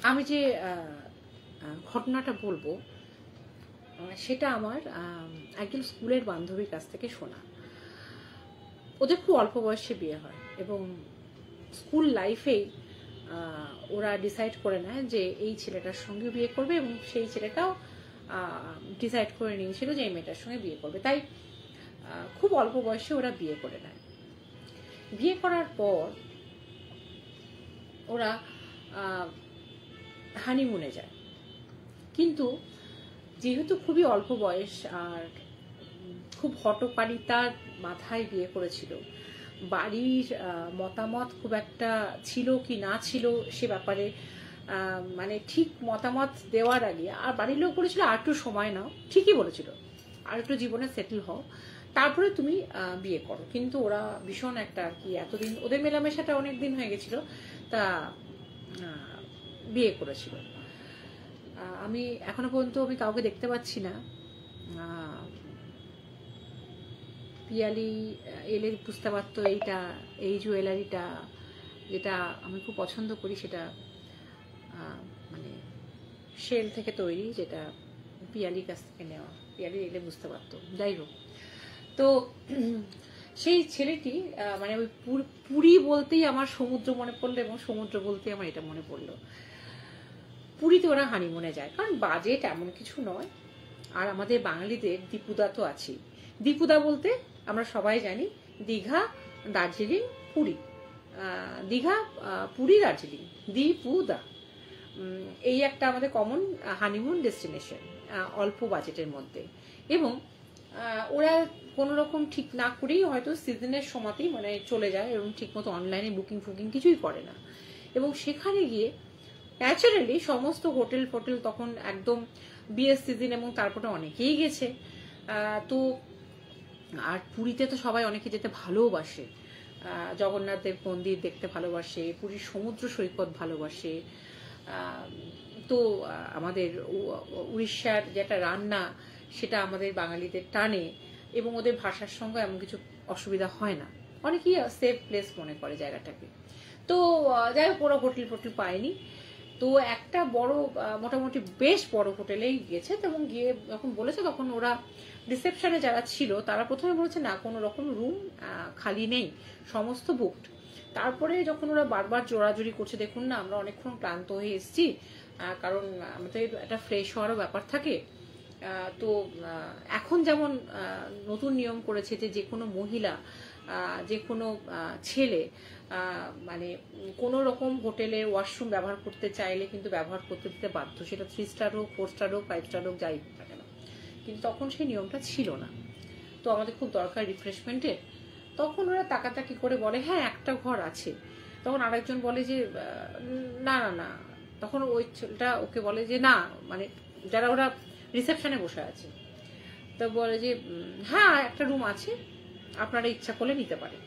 আমি যে ঘটনাটা বলবো সেটা আমার একজন স্কুলের বান্ধবীর কাছ থেকে শোনা। ওদের খুব অল্প বয়সে বিয়ে হয় এবং স্কুল লাইফেই ওরা ডিসাইড করে নেয় যে এই ছেলেটার সঙ্গে বিয়ে করবে, এবং সেই ছেলেটাও ডিসাইড করে নিয়েছিল যে এই মেয়েটার সঙ্গে বিয়ে করবে। তাই খুব অল্প বয়সে ওরা বিয়ে করে নেয়। বিয়ে করার পর ওরা হানিমুনে যায়, কিন্তু যেহেতু খুবই অল্প বয়স আর খুব হটকারিতার মাথায় বিয়ে করেছিল, বাড়ির মতামত খুব একটা ছিল কি না ছিল সে ব্যাপারে মানে ঠিক মতামত দেওয়ার আগে আর বাড়ির লোক বলেছিল আর একটু সময় নাও, ঠিকই বলেছিল, আর একটু জীবনে সেটেল হও, তারপরে তুমি বিয়ে করো। কিন্তু ওরা ভীষণ একটা আর কি, এতদিন ওদের মেলামেশাটা অনেক দিন হয়ে গেছিল, তা বিয়ে করেছিল। আমি এখনো পর্যন্ত আমি কাউকে দেখতে পাচ্ছি না। পিয়ালি এলে বুঝতে পারতো এইটা, এই জুয়েলারিটা যেটা আমি খুব পছন্দ করি সেটা মানে শেল থেকে তৈরি, যেটা পিয়ালির কাছ থেকে নেওয়া। পিয়ালি এলে বুঝতে পারতো। যাই হোক, তো সেই ছেলেটি মানে ওই পুরী বলতেই আমার সমুদ্র মনে পড়লো, এবং সমুদ্র বলতেই আমার এটা মনে পড়লো। পুরীতে ওরা হানিমুনে যায়, কারণ বাজেট এমন কিছু নয়। আর আমাদের বাঙালিদের দীপুদা তো আছেই। দীপুদা বলতে আমরা সবাই জানি দীঘা, দার্জিলিং, পুরী। দীঘা, পুরী, দার্জিলিং, দীপুদা, এই একটা আমাদের কমন হানিমুন ডেস্টিনেশন অল্প বাজেটের মধ্যে। এবং ওরা কোনো রকম ঠিক না করেই হয়তো সিজনের সময়তেই মানে চলে যায়, এবং ঠিকমতো অনলাইনে বুকিং ফুকিং কিছুই করে না। এবং সেখানে গিয়ে ন্যাচারালি সমস্ত হোটেল ফোটেল তখন একদম বিয়ের সিজন, এবং তারপরে অনেকেই গেছে। তো আর পুরীতে তো সবাই অনেকে যেতে ভালোবাসে, জগন্নাথ দেব মন্দির দেখতে ভালোবাসে, পুরীর সমুদ্র সৈকত ভালোবাসে। তো আমাদের উড়িষ্যার যেটা রান্না সেটা আমাদের বাঙালিদের টানে, এবং ওদের ভাষার সঙ্গে এমন কিছু অসুবিধা হয় না, অনেকেই সেফ প্লেস মনে করে জায়গাটাকে। তো যাই হোক, ওরা হোটেল ফোটেল পায়নি, তো একটা বড় মোটামুটি বেশ বড় হোটেলেই গেছে। এবং গিয়ে যখন বলেছে তখন ওরা রিসেপশনে যারা ছিল তারা প্রথমে বলেছে না, কোনো রকম রুম খালি নেই, সমস্ত বুকড। তারপরে যখন ওরা বারবার জোরাজুরি করছে, দেখুন না আমরা অনেকক্ষণ ক্লান্ত হয়ে এসেছি, কারণ আমাদের একটা ফ্রেশ হওয়ারও ব্যাপার থাকে। তো এখন যেমন নতুন নিয়ম করেছে যে কোনো মহিলা, যে কোনো ছেলে মানে কোনো রকম হোটেলের ওয়াশরুম ব্যবহার করতে চাইলে কিন্তু ব্যবহার করতে দিতে বাধ্য, সেটা 3 স্টার হোক, 4 স্টার হোক, 5 স্টার হোক, যাই হোক না কেন। কিন্তু তখন সেই নিয়মটা ছিল না। তো আমাদের খুব দরকার রিফ্রেশমেন্টের, তখন ওরা তাকাতাকি করে বলে হ্যাঁ একটা ঘর আছে। তখন আরেকজন বলে যে না না না, তখন ওই ছেলেটা ওকে বলে যে না, মানে যারা ওরা রিসেপশনে বসে আছে, তো বলে যে হ্যাঁ একটা রুম আছে, আপনারা ইচ্ছা করলে নিতে পারেন।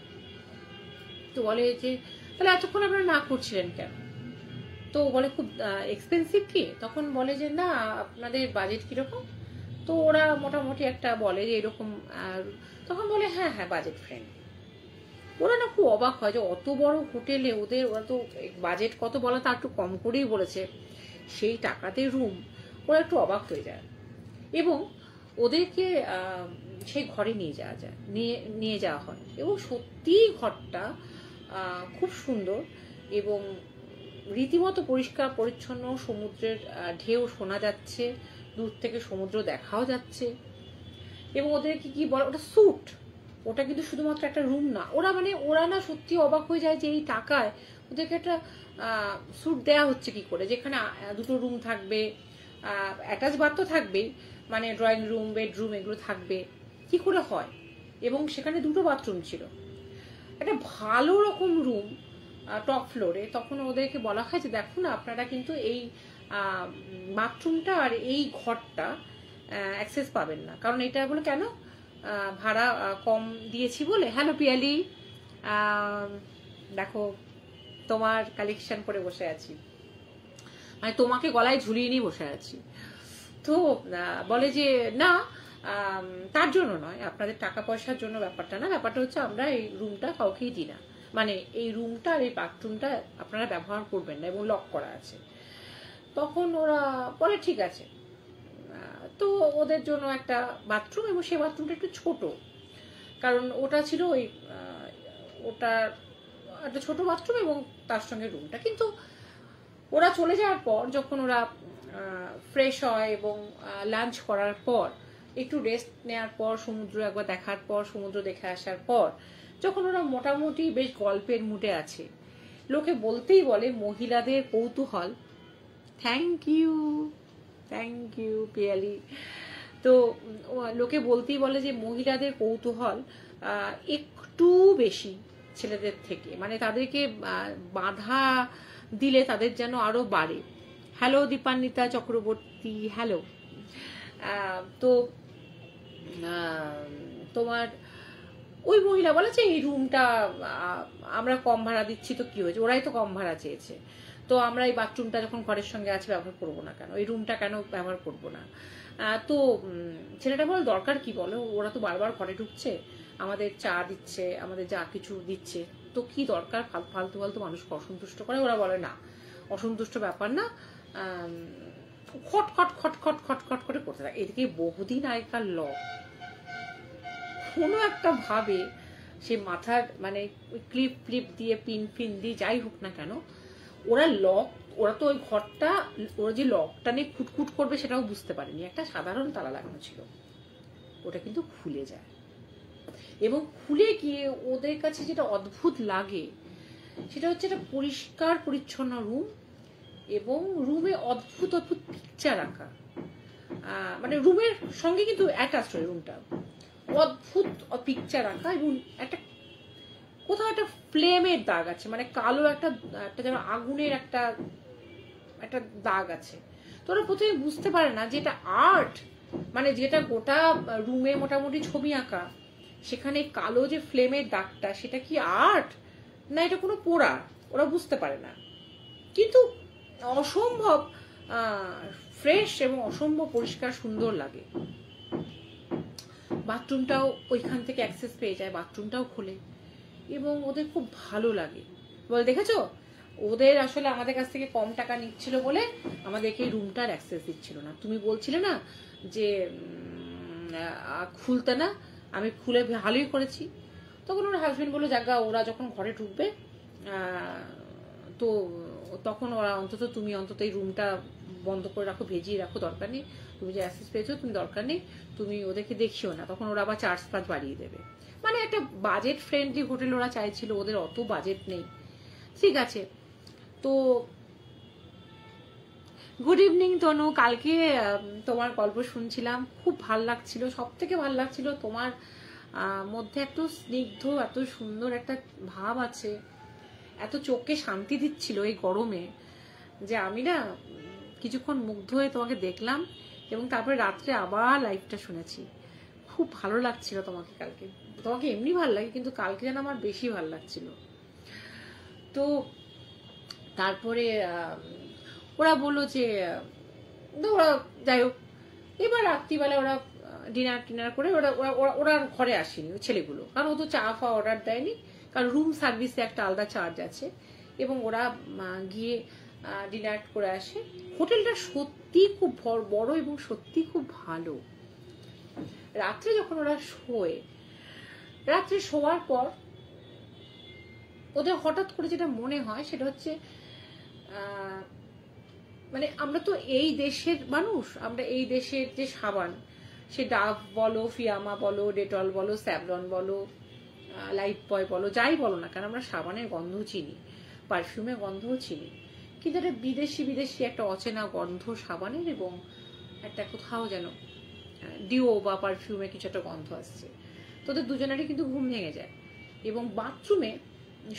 তো বলে যে তাহলে এতক্ষণ আপনারা না করছিলেন কেন? তো বলে খুব এক্সপেন্সিভ কি? তখন বলে যে না, আপনাদের বাজেট কিরকম? তো ওরা মোটামুটি একটা বলে যে এরকম। তখন বলে হ্যাঁ হ্যাঁ বাজেট ফ্রেন্ডলি। ওরা না খুব অবাক হয় যে অত বড় হোটেলে ওরা তো বাজেট কত বলা তা একটু কম করেই বলেছে, সেই টাকাতে রুম। ওরা একটু অবাক হয়ে যায়, এবং ওদেরকে সেই ঘরে নিয়ে যাওয়া যায়, নিয়ে যাওয়া হয়। এবং সত্যিই ঘরটা খুব সুন্দর, এবং রীতিমতো পরিষ্কার পরিচ্ছন্ন, সমুদ্রের ঢেউ শোনা যাচ্ছে, দূর থেকে সমুদ্র দেখাও যাচ্ছে। এবং ওদেরকে কি বলে, ওটা স্যুট, ওটা কিন্তু শুধুমাত্র একটা রুম না। ওরা না সত্যি অবাক হয়ে যায় যে এই টাকায় ওদেরকে একটা স্যুট দেয়া হচ্ছে কি করে, যেখানে দুটো রুম থাকবে, অ্যাটাচ বাথ তো থাকবেই, মানে ড্রয়িং রুম, বেডরুম এগুলো থাকবে, কি করে হয়? এবং সেখানে দুটো বাথরুম ছিল, একটা ভালো রকম রুম টপ ফ্লোরে। তখন ওদেরকে বলা হয় যে দেখুন না, আপনারা কিন্তু এই বাথরুমটা আর এই ঘরটা অ্যাক্সেস পাবেন না, কারণ এটা বলে কেন, ভাড়া কম দিয়েছি বলে। হ্যালো পিয়ালি, দেখো তোমার কালেকশন করে বসে আছি, মানে তোমাকে গলায় ঝুলিয়ে নিয়ে বসে আছি। তো বলে যে না, তার জন্য নয়, আপনাদের টাকা পয়সার জন্য ব্যাপারটা না, ব্যাপারটা হচ্ছে আমরা এই রুমটা কাউকেই দিই না, মানে এই রুমটা আর এই বাথরুমটা আপনারা ব্যবহার করবেন না, এবং লক করা আছে। তখন ওরা বলে ঠিক আছে। তো ওদের জন্য একটা বাথরুম, এবং সেই বাথরুমটা একটু ছোট, কারণ ওটা ছিল ওই ওটা একটা ছোট বাথরুম এবং তার সঙ্গে রুমটা। কিন্তু ওরা চলে যাওয়ার পর, যখন ওরা ফ্রেশ হয় এবং লাঞ্চ করার পর, একটু রেস্ট নেওয়ার পর, সমুদ্র একবার দেখার পর, সমুদ্র দেখে আসার পর, যখন ওরা মোটামুটি বেশ গল্পের মুডে আছে, লোকে বলতেই বলে মহিলাদের কৌতূহল। Thank you Piyali. তো লোকে বলতেই বলে যে মহিলাদের কৌতূহল একটু বেশি ছেলেদের থেকে, মানে তাদেরকে বাধা দিলে তাদের যেন আরো বাড়ে। Hello Dipanwita Chakraborty, hello. তো তোমার ওই মহিলা বলেছে এই রুমটা আমরা কম ভাড়া দিচ্ছি, তো কি হয়েছে, ওরাই তো কম ভাড়া চেয়েছে, তো আমরা এই বাথরুমটা যখন ঘরের সঙ্গে আছে ব্যবহার করবো না কেন, এই রুমটা কেন ব্যবহার করবো না। তো ছেলেটা বল দরকার কি বলো, ওরা তো বারবার ঘরে ঢুকছে, আমাদের চা দিচ্ছে, আমাদের যা কিছু দিচ্ছে, তো কি দরকার ফালতু ফালতু মানুষকে অসন্তুষ্ট করে। ওরা বলে না, অসন্তুষ্ট ব্যাপার না, খট খট খট খট খট খট করে করতে থাকে। এদিকে বহুদিন আগেকার লক, কোনো একটা ভাবে সে মাথার মানে ক্লিপ ফ্লিপ দিয়ে পিন ফিন দিয়ে যাই হোক না কেন, ওরা তো ওই ঘরটা, ওরা যে লকটা নিয়ে খুটখুট করবে সেটাও বুঝতে পারেনি, একটা সাধারণ তালা লাগানো ছিল, ওটা কিন্তু খুলে যায়। এবং খুলে গিয়ে ওদের কাছে যেটা অদ্ভুত লাগে সেটা হচ্ছে একটা পরিষ্কার পরিচ্ছন্ন রুম, এবং রুমে অদ্ভুত অদ্ভুত পিকচার আঁকা, মানে রুমের সঙ্গে কিন্তু অ্যাটাচ হয় রুমটা, অদ্ভুত পিকচার আঁকা, এবং একটা কোথাও একটা ফ্লেমের দাগ আছে, মানে কালো একটা যেন আগুনের একটা দাগ আছে। তো ওরা প্রথমে বুঝতে পারে না যে এটা আর্ট, মানে যেটা গোটা রুমে মোটামুটি ছবি আঁকা, সেখানে কালো যে ফ্লেমের দাগটা সেটা কি আর্ট না এটা কোনো পোড়া, ওরা বুঝতে পারে না। কিন্তু অসম্ভব ফ্রেশ এবং অসম্ভব পরিষ্কার সুন্দর লাগে। বাথরুমটাও ওইখান থেকে অ্যাক্সেস পেয়ে যায়, বাথরুমটাও খোলে, এবং ওদের খুব ভালো লাগে। বলে দেখেছো, ওদের আসলে আমাদের কাছ থেকে কম টাকা নিচ্ছিল বলে আমাদেরকে রুমটার অ্যাক্সেস দিচ্ছিল না। তুমি বলছিলে না যে খুলতে না, আমি খুলে ভালোই করেছি। তখন ওর হাজবেন্ড বললো জায়গা, ওরা যখন ঘরে ঢুকবে তো তখন ওরা অন্তত তুমি অন্তত এই রুমটা বন্ধ করে রাখো, ভেজিয়ে রাখো, দরকার নেই, তুমি যে অ্যাক্সেস পেয়েছো তুমি দরকার নেই, তুমি ওদেরকে দেখিও না, তখন ওরা আবার চার্জ ফার্জ বাড়িয়ে দেবে। মানে একটা বাজেট ফ্রেন্ডলি হোটেল ওরা চাইছিল, ওদের অত বাজেট নেই। ঠিক আছে, তো গুড ইভিনিং তনু, কালকে তোমার গল্প শুনছিলাম, খুব ভাল লাগছিল, সব থেকে ভাল লাগছিল তোমার মধ্যে এত স্নিগ্ধ, এত সুন্দর একটা ভাব আছে, এত চোখে শান্তি দিচ্ছিল এই গরমে, যে আমি না কিছুক্ষণ মুগ্ধ হয়ে তোমাকে দেখলাম, এবং তারপরে রাত্রে আবার লাইভটা শুনেছি। খুব ভালো লাগছিল তোমাকে কালকে, তোমাকে এমনি ভালো লাগে কিন্তু কালকে যেন আমার বেশি ভালো লাগছিল। তো তারপরে ওরা বললো যে ওরা যাই হোক, এবার রাত্রিবেলা ওরা ডিনার করে ওরা ঘরে আসেনি ওই ছেলেগুলো, কারণ ও তো চা ফা অর্ডার দেয়নি, কারণ রুম সার্ভিসে একটা আলাদা চার্জ আছে, এবং ওরা গিয়ে ডিনার করে আসে। হোটেলটা সত্যি খুব বড় এবং সত্যি খুব ভালো। রাত্রে যখন ওরা শোয়, রাত্রে শোয়ার পর ওদের হঠাৎ করে যেটা মনে হয় সেটা হচ্ছে মানে আমরা তো এই দেশের মানুষ, আমরা এই দেশের যে সাবান, সে ডাভ বলো, ফিয়ামা বলো, ডেটল বলো, স্যাভলন বলো, লাইফ বয় বলো, যাই বলো না কেন, আমরা সাবানের গন্ধ চিনি, পারফিউমের গন্ধও চিনি, কিন্তু একটা বিদেশি একটা অচেনা গন্ধ সাবানের, এবং একটা কোথাও যেন ডিও বা পারফিউমে কিছু একটা গন্ধ আসছে। তোদের দুজনেরই কিন্তু ঘুম ভেঙে যায়, এবং বাথরুমে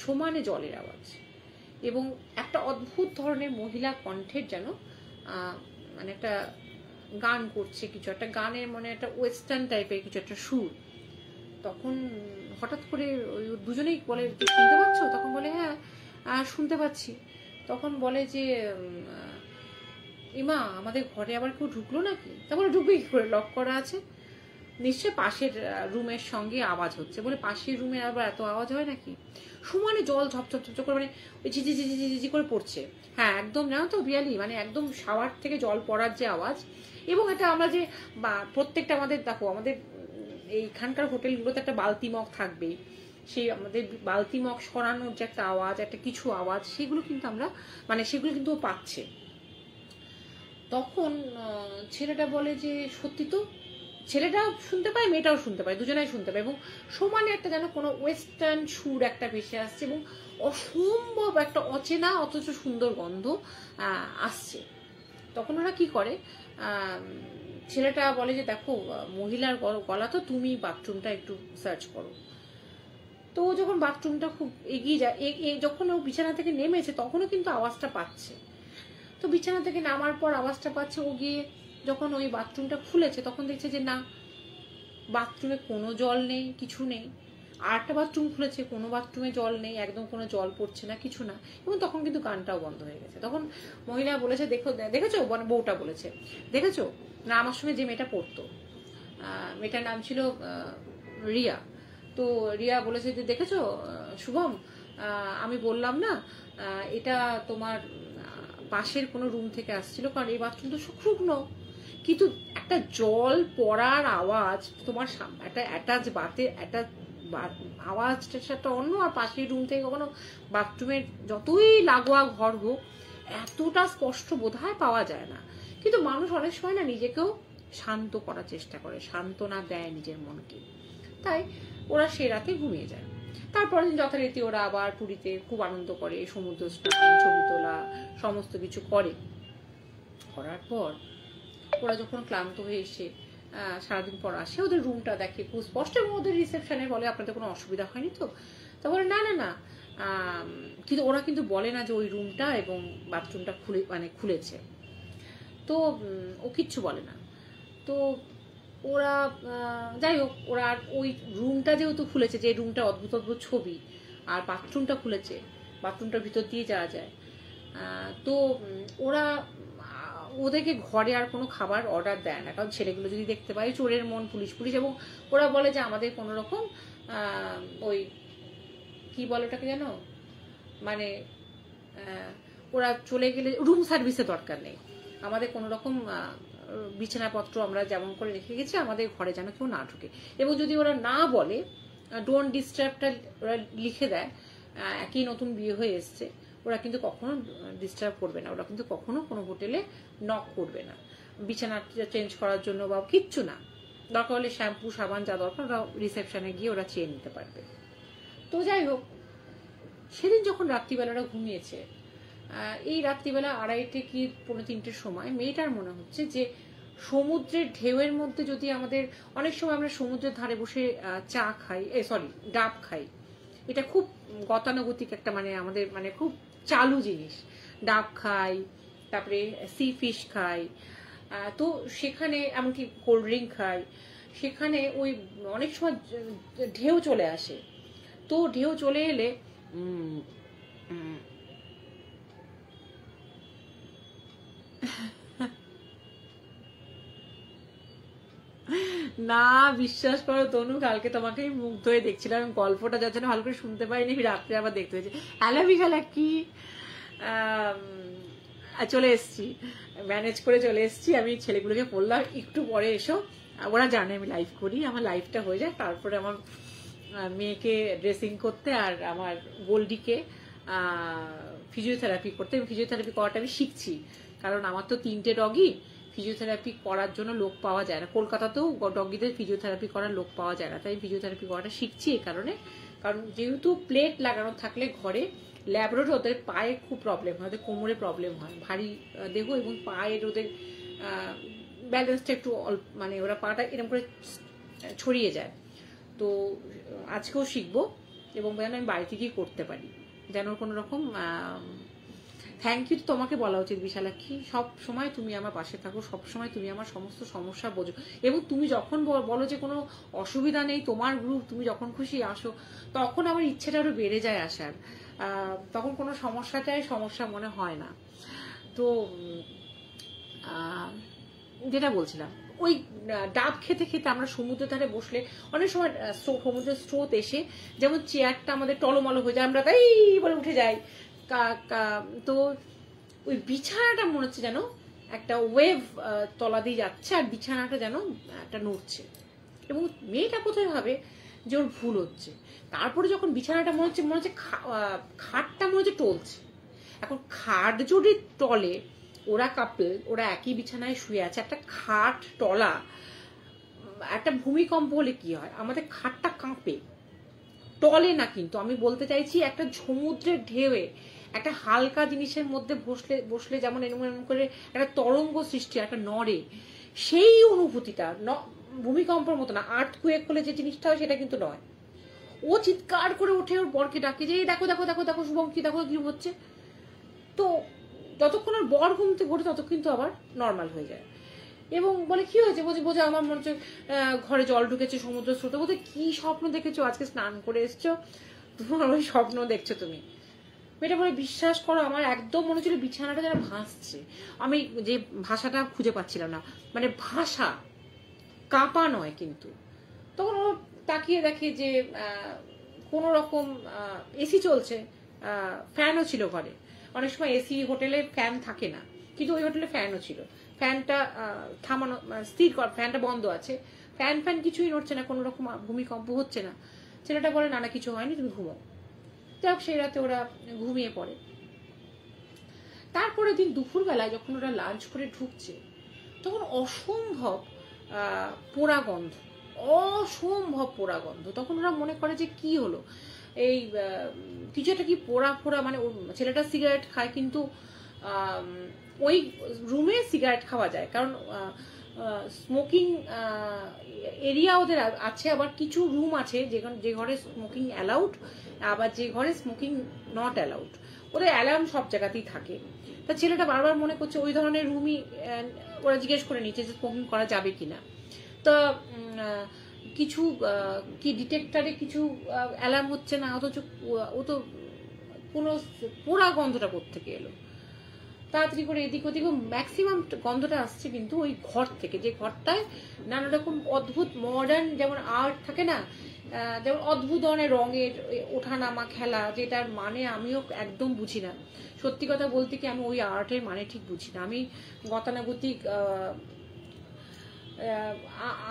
সমানে জলের আওয়াজ, এবং একটা অদ্ভুত ধরনের মহিলা কণ্ঠের যেন মানে একটা গান করছে, কিছু একটা গানের মানে একটা ওয়েস্টার্ন টাইপের কিছু একটা সুর। তখন হঠাৎ করে ওই দুজনেই বলে শুনতে পাচ্ছ, তখন বলে হ্যাঁ শুনতে পাচ্ছি। তখন বলে যে ইমা আমাদের ঘরে আবার কেউ ঢুকলো নাকি, তারপরে ঢুকবে কি করে, লক করা আছে। নিশ্চয়ই পাশের রুমের সঙ্গে আওয়াজ হচ্ছে, বলে পাশের রুমে আবার এত আওয়াজ হয় নাকি, সমানে জল ঝপঝপ ঝপঝপ করে মানে ওই ঝিঝি ঝিঝি ঝিঝি করে পড়ছে। হ্যাঁ একদম, জানো তো বিয়ালি, মানে একদম শাওয়ার থেকে জল পড়ার যে আওয়াজ। এবং এটা আমরা যে প্রত্যেকটা আমাদের দেখো, আমাদের এইখানকার হোটেলগুলোতে একটা বালতি মগ থাকবে, সেই আমাদের বালতি মগ সরানোর যে একটা আওয়াজ, একটা কিছু আওয়াজ, সেগুলো কিন্তু আমরা মানে সেগুলো কিন্তু ও পাচ্ছে। তখন ছেলেটা বলে যে সত্যি তো, ছেলেটা শুনতে পায়, মেয়েটাও শুনতে পায়, দুজনাই শুনতে পায়, এবং সমানে একটা যেন কোনো ওয়েস্টার্ন সুর একটা ভেসে আসছে, এবং অসম্ভব একটা অচেনা অথচ সুন্দর গন্ধ আসছে। তখন ওরা কি করে, ছেলেটা বলে যে দেখো মহিলার গলা তো, তুমি বাথরুমটা একটু সার্চ করো। তো যখন বাথরুমটা খুব এগিয়ে যায়, যখন ও বিছানা থেকে নেমেছে তখনও কিন্তু আওয়াজটা পাচ্ছে। তো বিছানা থেকে নামার পর আওয়াজটা পাচ্ছে, ও গিয়ে যখন ওই বাথরুমটা খুলেছে তখন দেখছে যে না, বাথরুমে কোনো জল নেই, কিছু নেই। আর একটা বাথরুম খুলেছে, কোনো বাথরুমে জল নেই, একদম কোনো জল পড়ছে না, কিছু না। এবং তখন কিন্তু গানটাও বন্ধ হয়ে গেছে। তখন মহিলা বলেছে দেখেছো, মানে বউটা বলেছে, দেখেছো না আমার সঙ্গে যে মেয়েটা পড়তো, মেয়েটার নাম ছিল রিয়া। তো রিয়া বলেছে যে দেখেছো শুভম, আমি বললাম না এটা তোমার পাশের কোনো রুম থেকে আসছিল, কারণ এই বাথরুমটা শুকনো, কিন্তু একটা জল পড়ার আওয়াজ, তোমার একটা অ্যাটাচ বাতে অ্যাটাচ আওয়াজটা সেটা অন্য, আর পাশের রুম থেকে কখনো বাথরুমের যতই লাগোয়া ঘর হোক এতটা স্পষ্ট বোধহয় পাওয়া যায় না। কিন্তু মানুষ অনেক সময় না নিজেকেও শান্ত করার চেষ্টা করে, সান্ত্বনা দেয় নিজের মনকে। তাই ওরা সে রাতে ঘুমিয়ে যায়। তারপরের দিন যথারীতি ওরা আবার পুরীতে খুব আনন্দ করে, সমুদ্র স্নান, ছবি তোলা, সমস্ত কিছু করে। করার পর ওরা যখন ক্লান্ত হয়ে এসে সারাদিন পর আসে, ওদের রুমটা দেখে খুব স্পষ্ট, এবং ওদের রিসেপশনে বলে আপনাদের কোনো অসুবিধা হয়নি তো? তা বলে না না না, কিন্তু ওরা কিন্তু বলে না যে ওই রুমটা এবং বাথরুমটা খুলেছে। তো ও কিচ্ছু বলে না। তো ওরা যাই হোক, ওরা আর ওই রুমটা যেহেতু খুলেছে, যে রুমটা অদ্ভুত অদ্ভুত ছবি, আর বাথরুমটা খুলেছে, বাথরুমটার ভিতর দিয়ে যাওয়া যায়, তো ওরা ওদেরকে ঘরে আর কোনো খাবার অর্ডার দেয় না, কারণ ছেলেগুলো যদি দেখতে পায়, চোরের মন পুলিশ পুলিশ। এবং ওরা বলে যে আমাদের কোনো রকম ওই কি বলে ওটাকে জানো, মানে ওরা চলে গেলে রুম সার্ভিসের দরকার নেই, আমাদের কোনো রকম বিছানাপত্র আমরা যেমন করে রেখে গেছি, আমাদের ঘরে যেন কেউ না ঢুকে। এবং যদি ওরা না বলে ডোন্ট ডিস্টার্বটা ওরা লিখে দেয়, একই নতুন বিয়ে হয়ে এসছে, ওরা কিন্তু কখনো ডিস্টার্ব করবে না, ওরা কিন্তু কখনো কোনো হোটেলে নক করবে না বিছানা চেঞ্জ করার জন্য বা কিচ্ছু না। দরকার হলে শ্যাম্পু সাবান যা দরকার ওরা রিসেপশনে গিয়ে ওরা চেয়ে নিতে পারবে। তো যাই হোক, সেদিন যখন রাত্রিবেলাটা ঘুমিয়েছে, এই রাত্রিবেলা 2:30 কি 2:45 সময় মেয়েটার মনে হচ্ছে যে সমুদ্রের ঢেউয়ের মধ্যে যদি আমাদের, অনেক সময় আমরা সমুদ্রের ধারে বসে চা খাই, ডাব খাই, এটা খুব গতানুগতিক একটা মানে আমাদের মানে খুব চালু জিনিস, ডাব খাই, তারপরে সি ফিশ খাই, তো সেখানে এমনকি কোল্ড ড্রিঙ্ক খাই, সেখানে ওই অনেক সময় ঢেউ চলে আসে। তো ঢেউ চলে এলে না, বিশ্বাস করো তনু, কালকে তোমাকে মুগ্ধ হয়ে দেখছিলাম, গল্পটা যার জন্য ভালো করে শুনতে পাইনি, রাত্রে আবার দেখতে হয়েছে। হ্যালো বিশালা, কি চলে এসছি, ম্যানেজ করে চলে এসছি। আমি ছেলেগুলোকে বললাম একটু পরে এসো, ওরা জানে আমি লাইভ করি, আমার লাইভটা হয়ে যায়, তারপরে আমার মেয়েকে ড্রেসিং করতে আর আমার গোল্ডিকে ফিজিওথেরাপি করতে। ফিজিওথেরাপি করাটা আমি শিখছি, কারণ আমার তো 3টে ডগি, ফিজিওথেরাপি করার জন্য লোক পাওয়া যায় না, কলকাতাতেও ডগিদের ফিজিওথেরাপি করার লোক পাওয়া যায় না, তাই ফিজিওথেরাপি করাটা শিখছি এই কারণে। কারণ যেহেতু প্লেট লাগানো থাকলে ঘরে, ল্যাবরেটরি ওদের পায়ে খুব প্রবলেম হয়, ওদের কোমরে প্রবলেম হয়, ভারী দেহ, এবং পায়ের ওদের ব্যালেন্সটা একটু মানে ওরা পাটা এরকম করে ছড়িয়ে যায়। তো আজকেও শিখবো, এবং যেন আমি বাড়িতে গিয়ে করতে পারি, যেন কোনো রকম থ্যাংক ইউ তোমাকে বলা উচিত বিশালাক্ষী, সব সময় তুমি আমার পাশে থাকো, সব সময় তুমি আমার সমস্ত সমস্যা বোঝো, এবং তুমি যখন বলো যে কোনো অসুবিধা নেই, তোমার গ্রুপ, তুমি যখন খুশি আসো, তখন আমার ইচ্ছেটা আরো বেড়ে যায় আসার, তখন কোনো সমস্যা মনে হয় না। তো যেটা বলছিলাম, ওই ডাব খেতে খেতে আমরা সমুদ্রের ধারে বসলে অনেক সময় সমুদ্রের স্রোত এসে যেমন চেয়ারটা আমাদের টলমলো হয়ে যায়, আমরা তাই বলে উঠে যাই। তো ওই বিছানাটা মনে হচ্ছে যেন একটা ওয়েভ তলা দিয়ে যাচ্ছে, আর বিছানাটা যেন একটা নড়ছে। এবং মেয়েটা কোথায় ভাবে যে ওর ভুল হচ্ছে। তারপরে যখন বিছানাটা মনে হচ্ছে খাটটা মনে হচ্ছে টলছে। এখন খাট যদি টলে, ওরা কাপল, ওরা একই বিছানায় শুয়ে আছে, একটা খাট টলা, একটা ভূমিকম্প হলে কি হয়, আমাদের খাটটা কাঁপে, টলে না। কিন্তু আমি বলতে চাইছি একটা সমুদ্রের ঢেউয়ে একটা হালকা জিনিসের মধ্যে বসলে যেমন এরকম করে একটা তরঙ্গ সৃষ্টি, একটা নড়ে, সেই অনুভূতিটা ভূমিকম্পের মতো না। আর্থকুয়েক হলে যে জিনিসটা হয় সেটা কিন্তু নয়। ও চিৎকার করে ওঠে, ওর বরকে ডাকে যে দেখো দেখো দেখো দেখো শুভম, কি দেখো কি হচ্ছে। তো যতক্ষণ ওর বর ঘুম থেকে ওঠে তত কিন্তু আবার নর্মাল হয়ে যায়। এবং বলে কি হয়েছে, বোঝে আমার মনে হচ্ছে ঘরে জল ঢুকেছে, সমুদ্র স্রোতে। বলতে কি স্বপ্ন দেখেছো, আজকে স্নান করে এসছো, তোমার ওই স্বপ্ন দেখছো তুমি। মেয়েটা বলে বিশ্বাস করো আমার একদম মনে হচ্ছিল বিছানাটা যেন ভাসছে। আমি যে ভাষাটা খুঁজে পাচ্ছিলাম না, মানে ভাষা কাঁপা নয় কিন্তু। তখন ও তাকিয়ে দেখে যে কোনো রকম এসি চলছে, ফ্যানও ছিল ঘরে। অনেক সময় এসি হোটেলে ফ্যান থাকে না, কিন্তু ওই হোটেলে ফ্যানও ছিল। ফ্যানটা থামানো, স্থির কর, ফ্যানটা বন্ধ আছে, ফ্যান কিছুই নড়ছে না, কোনো রকম ভূমিকম্প হচ্ছে না। ছেলেটা বলে না কিছু হয়নি, তুমি ঘুমাও। যাই হোক, সেই রাতে ওরা ঘুমিয়ে পড়ে। তারপরে দিন দুপুরবেলায় যখন ওরা লাঞ্চ করে ঢুকছে, তখন অসম্ভব পোড়া গন্ধ, অসম্ভব পোড়া গন্ধ। তখন ওরা মনে করে যে কি হলো, এই কিছু একটা কি পোড়া পোড়া, মানে ছেলেটা সিগারেট খায়, কিন্তু ওই রুমে সিগারেট খাওয়া যায়, কারণ স্মোকিং এরিয়া ওদের আছে। আবার কিছু রুম আছে যে ঘরে স্মোকিং অ্যালাউড, আবার যে ঘরে স্মোকিং নট অ্যালাউড। ওদের অ্যালার্ম সব জায়গাতেই থাকে। তা ছেলেটা বারবার মনে করছে ওই ধরনের রুমই ওরা জিজ্ঞেস করে নিচ্ছে যে স্মোকিং করা যাবে কিনা। তো কিছু কি ডিটেক্টরে কিছু অ্যালার্ম হচ্ছে না, অথচ ও তো কোনো পোড়া গন্ধটা কোত্থেকে এলো। তাড়াতাড়ি করে এদিক ওদিক, ম্যাক্সিমাম গন্ধটা আসছে কিন্তু ওই ঘর থেকে, যে ঘরটায় নানা রকম অদ্ভুত মডার্ন যেমন আর্ট থাকে না, যেমন অদ্ভুত ধরনের রঙের ওঠানামা খেলা, যেটার মানে আমিও একদম বুঝি না। সত্যি কথা বলতে কি, আমি ওই আর্টের মানে ঠিক বুঝি না। আমি গতানুগতিক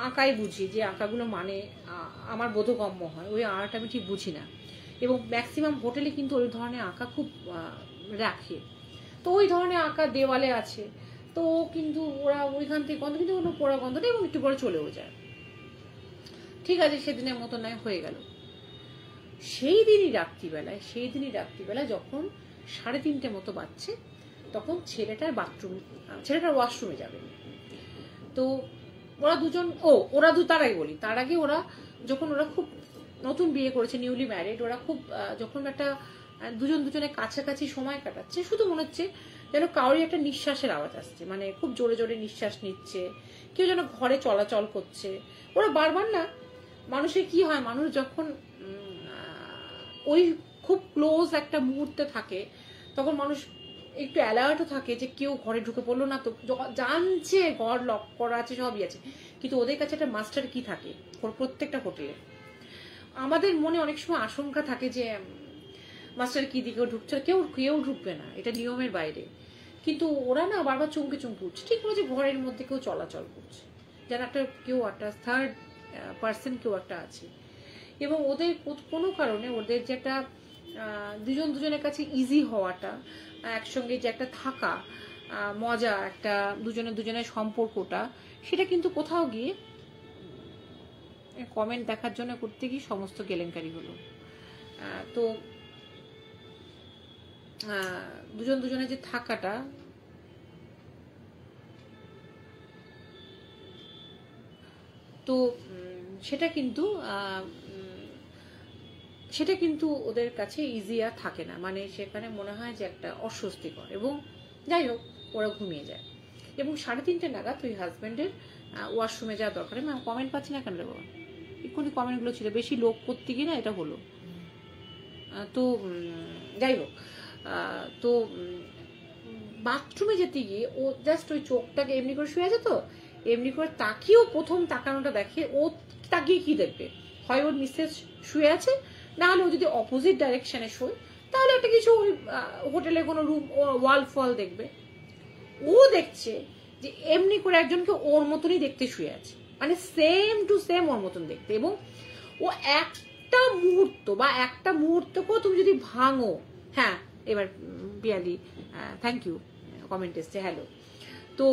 আঁকাই বুঝি, যে আঁকাগুলো মানে আমার বোধগম্য হয়, ওই আর্ট আমি ঠিক বুঝি না। এবং ম্যাক্সিমাম হোটেলে কিন্তু ওই ধরনের আঁকা খুব রাখে। তো ওই ধরনের আঁকা দেওয়ালে আছে। তো কিন্তু ওরা ওইখান থেকে গন্ধ, কিন্তু কোনো পোড়া গন্ধটা, এবং একটু পরে চলেও যায়। ঠিক আছে, সেদিনের মতো নয়, হয়ে গেল। সেই দিনই রাত্রিবেলায় যখন 3:30 মতো বাজছে, তখন ছেলেটার ওয়াশরুমে যাবে। তো ওরা তার আগে ওরা যখন ওরা খুব নতুন বিয়ে করেছে, নিউলি ম্যারিড, ওরা খুব যখন একটা দুজনের কাছাকাছি সময় কাটাচ্ছে, শুধু মনে হচ্ছে যেন কারোর একটা নিঃশ্বাসের আওয়াজ আসছে, মানে খুব জোরে জোরে নিঃশ্বাস নিচ্ছে, কেউ যেন ঘরে চলাচল করছে। ওরা বারবার না, মানুষের কি হয়, মানুষ যখন ওই খুব ক্লোজ একটা মুহূর্তে থাকে, তখন মানুষ একটু অ্যালার্টও থাকে যে কেউ ঘরে ঢুকে পড়লো না তো, জানছে ঘর লক করা আছে, সবই আছে, কিন্তু ওদের কাছে একটা মাস্টার কি থাকে প্রত্যেকটা হোটেলে। আমাদের মনে অনেক সময় আশঙ্কা থাকে যে মাস্টার কি দিকেও ঢুকছে, কেউ ঢুকবে না, এটা নিয়মের বাইরে। কিন্তু ওরা না বারবার চমকে উঠছে, ঠিক মনে হচ্ছে ঘরের মধ্যে কেউ চলাচল করছে, যেন কেউ একটা থার্ড পার্সন কেউ একটা আছে। এবং ওদের কোনো কারণে ওদের যে একটা দুজনের কাছে ইজি হওয়াটা, একসঙ্গে যে একটা থাকা মজা, একটা দুজনের সম্পর্কটা, সেটা কিন্তু কোথাও গিয়ে কমেন্ট দেখার জন্য করতে গিয়ে সমস্ত কেলেঙ্কারি হলো। তো দুজনের যে থাকাটা, তো সেটা কিন্তু ওদের কাছে ইজি আর থাকে না, মানে সেখানে মনে হয় যে একটা অস্বস্তিকর। এবং যাই হোক, ওরা ঘুমিয়ে যায়। এবং 3:30 নাগাদ ওই হাজব্যান্ডের ওয়াশরুমে যাওয়া দরকার। আমি কমেন্ট পাচ্ছি না কেন রে বাবা, এক্ষুনি কমেন্টগুলো ছিল, বেশি লোক করতে গিয়ে না এটা হলো। তো যাই হোক, তো বাথরুমে যেতে গিয়ে ও জাস্ট ওই চোখটাকে এমনি করে শুয়ে আছে, তো এমনি করে তাকিয়েও প্রথম তাকানোটা দেখে, ও তাকিয়ে কি দেখবে, হয় ওর মিসেস শুয়ে আছে, না হলে ও যদি অপোজিট ডাইরেকশনে শোয় তাহলে একটা কিছু হোটেলে কোনো রুম ওয়াল ফল দেখবে। ও দেখছে যে এমনি করে একজনকে ওর মতনই দেখতে শুয়ে আছে, মানে সেম টু সেম ওর মতন দেখতে। এবং ও একটা মুহূর্তকেও তুমি যদি ভাঙো, হ্যাঁ এবার পিয়ালি থ্যাংক ইউ কমেন্ট এসছে হ্যালো, তো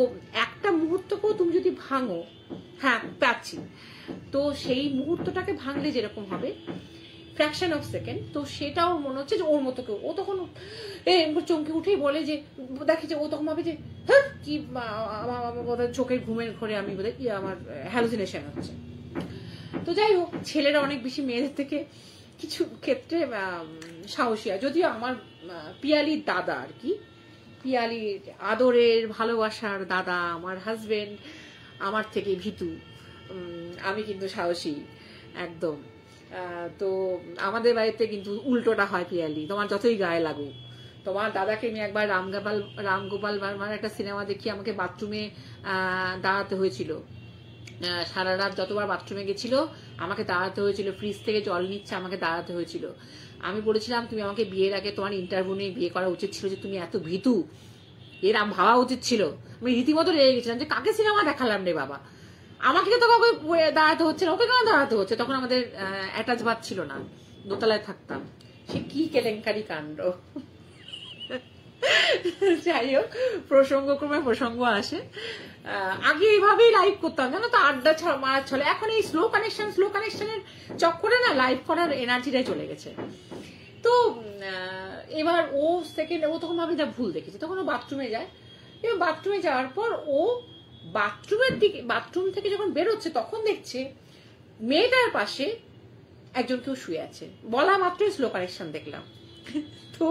একটা মুহূর্তকেও তুমি যদি ভাঙো, হ্যাঁ পাচ্ছি, তো সেই মুহূর্তটাকে ভাঙলে যেরকম হবে ফ্র্যাকশন অফ সেকেন্ড, তো সেটাও মনে হচ্ছে যে ওর মতো কেউ। ও তখন চমকে উঠেই বলে যে, দেখে যে ও তখন ভাবে যে হ্যাঁ কি চোখের ঘুমের ঘরে আমি বোধহয় কি আমার হ্যালুসিনেশন হচ্ছে। তো যাই হোক, ছেলেরা অনেক বেশি মেয়েদের থেকে কিছু ক্ষেত্রে সাহসী হয়, যদিও আমার পিয়ালির দাদা আর কি, পিয়ালির আদরের ভালোবাসার দাদা আমার হাজবেন্ড আমার থেকে ভীতু, আমি কিন্তু সাহসী একদম। তো আমাদের বাড়িতে কিন্তু উল্টোটা হয় পিয়ালি, তোমার যতই গায়ে লাগুক। তোমার দাদাকে আমি একবার রামগোপাল বর্মার একটা সিনেমা দেখি, আমাকে বাথরুমে দাঁড়াতে হয়েছিল, সারা রাত যতবার বাথরুমে গেছিল আমাকে দাঁড়াতে হয়েছিল, ফ্রিজ থেকে জল নিচ্ছে আমাকে দাঁড়াতে হয়েছিল। আমি বলেছিলাম তুমি আমাকে বিয়ের আগে তোমার ইন্টারভিউ নিয়ে বিয়ে করা উচিত ছিল, যে তুমি এত ভীতু, এরম ভাবা উচিত ছিল। আমি রীতিমতো রেগে গেছিলাম যে কাকে সিনেমা দেখালাম রে বাবা, আমাকে তো ওকে দাঁড়াতে হচ্ছে না, ওকে কেন দাঁড়াতে হচ্ছে। তখন আমাদের অ্যাটাচ বাথ ছিল না, দোতলায় থাকতাম, সে কি কেলেঙ্কারি কাণ্ড। যাই হোক, প্রসঙ্গক্রমে প্রসঙ্গ আসে। আগে এইভাবেই লাইভ করতাম জানো তো, আড্ডা মারার ছলে। এখন এই স্লো কানেকশনের চক্করে না লাইভ করার এনার্জিটাই চলে গেছে। তো এবার ও তখন ভাবে যা ভুল দেখেছে, তখন ও বাথরুমে যায়, এবং বাথরুমে যাওয়ার পর ও বাথরুম থেকে যখন বেরোচ্ছে তখন দেখছে মেয়েটার পাশে একজন কেউ শুয়ে আছে। বলা মাত্রই স্লো কানেকশন দেখলাম। তো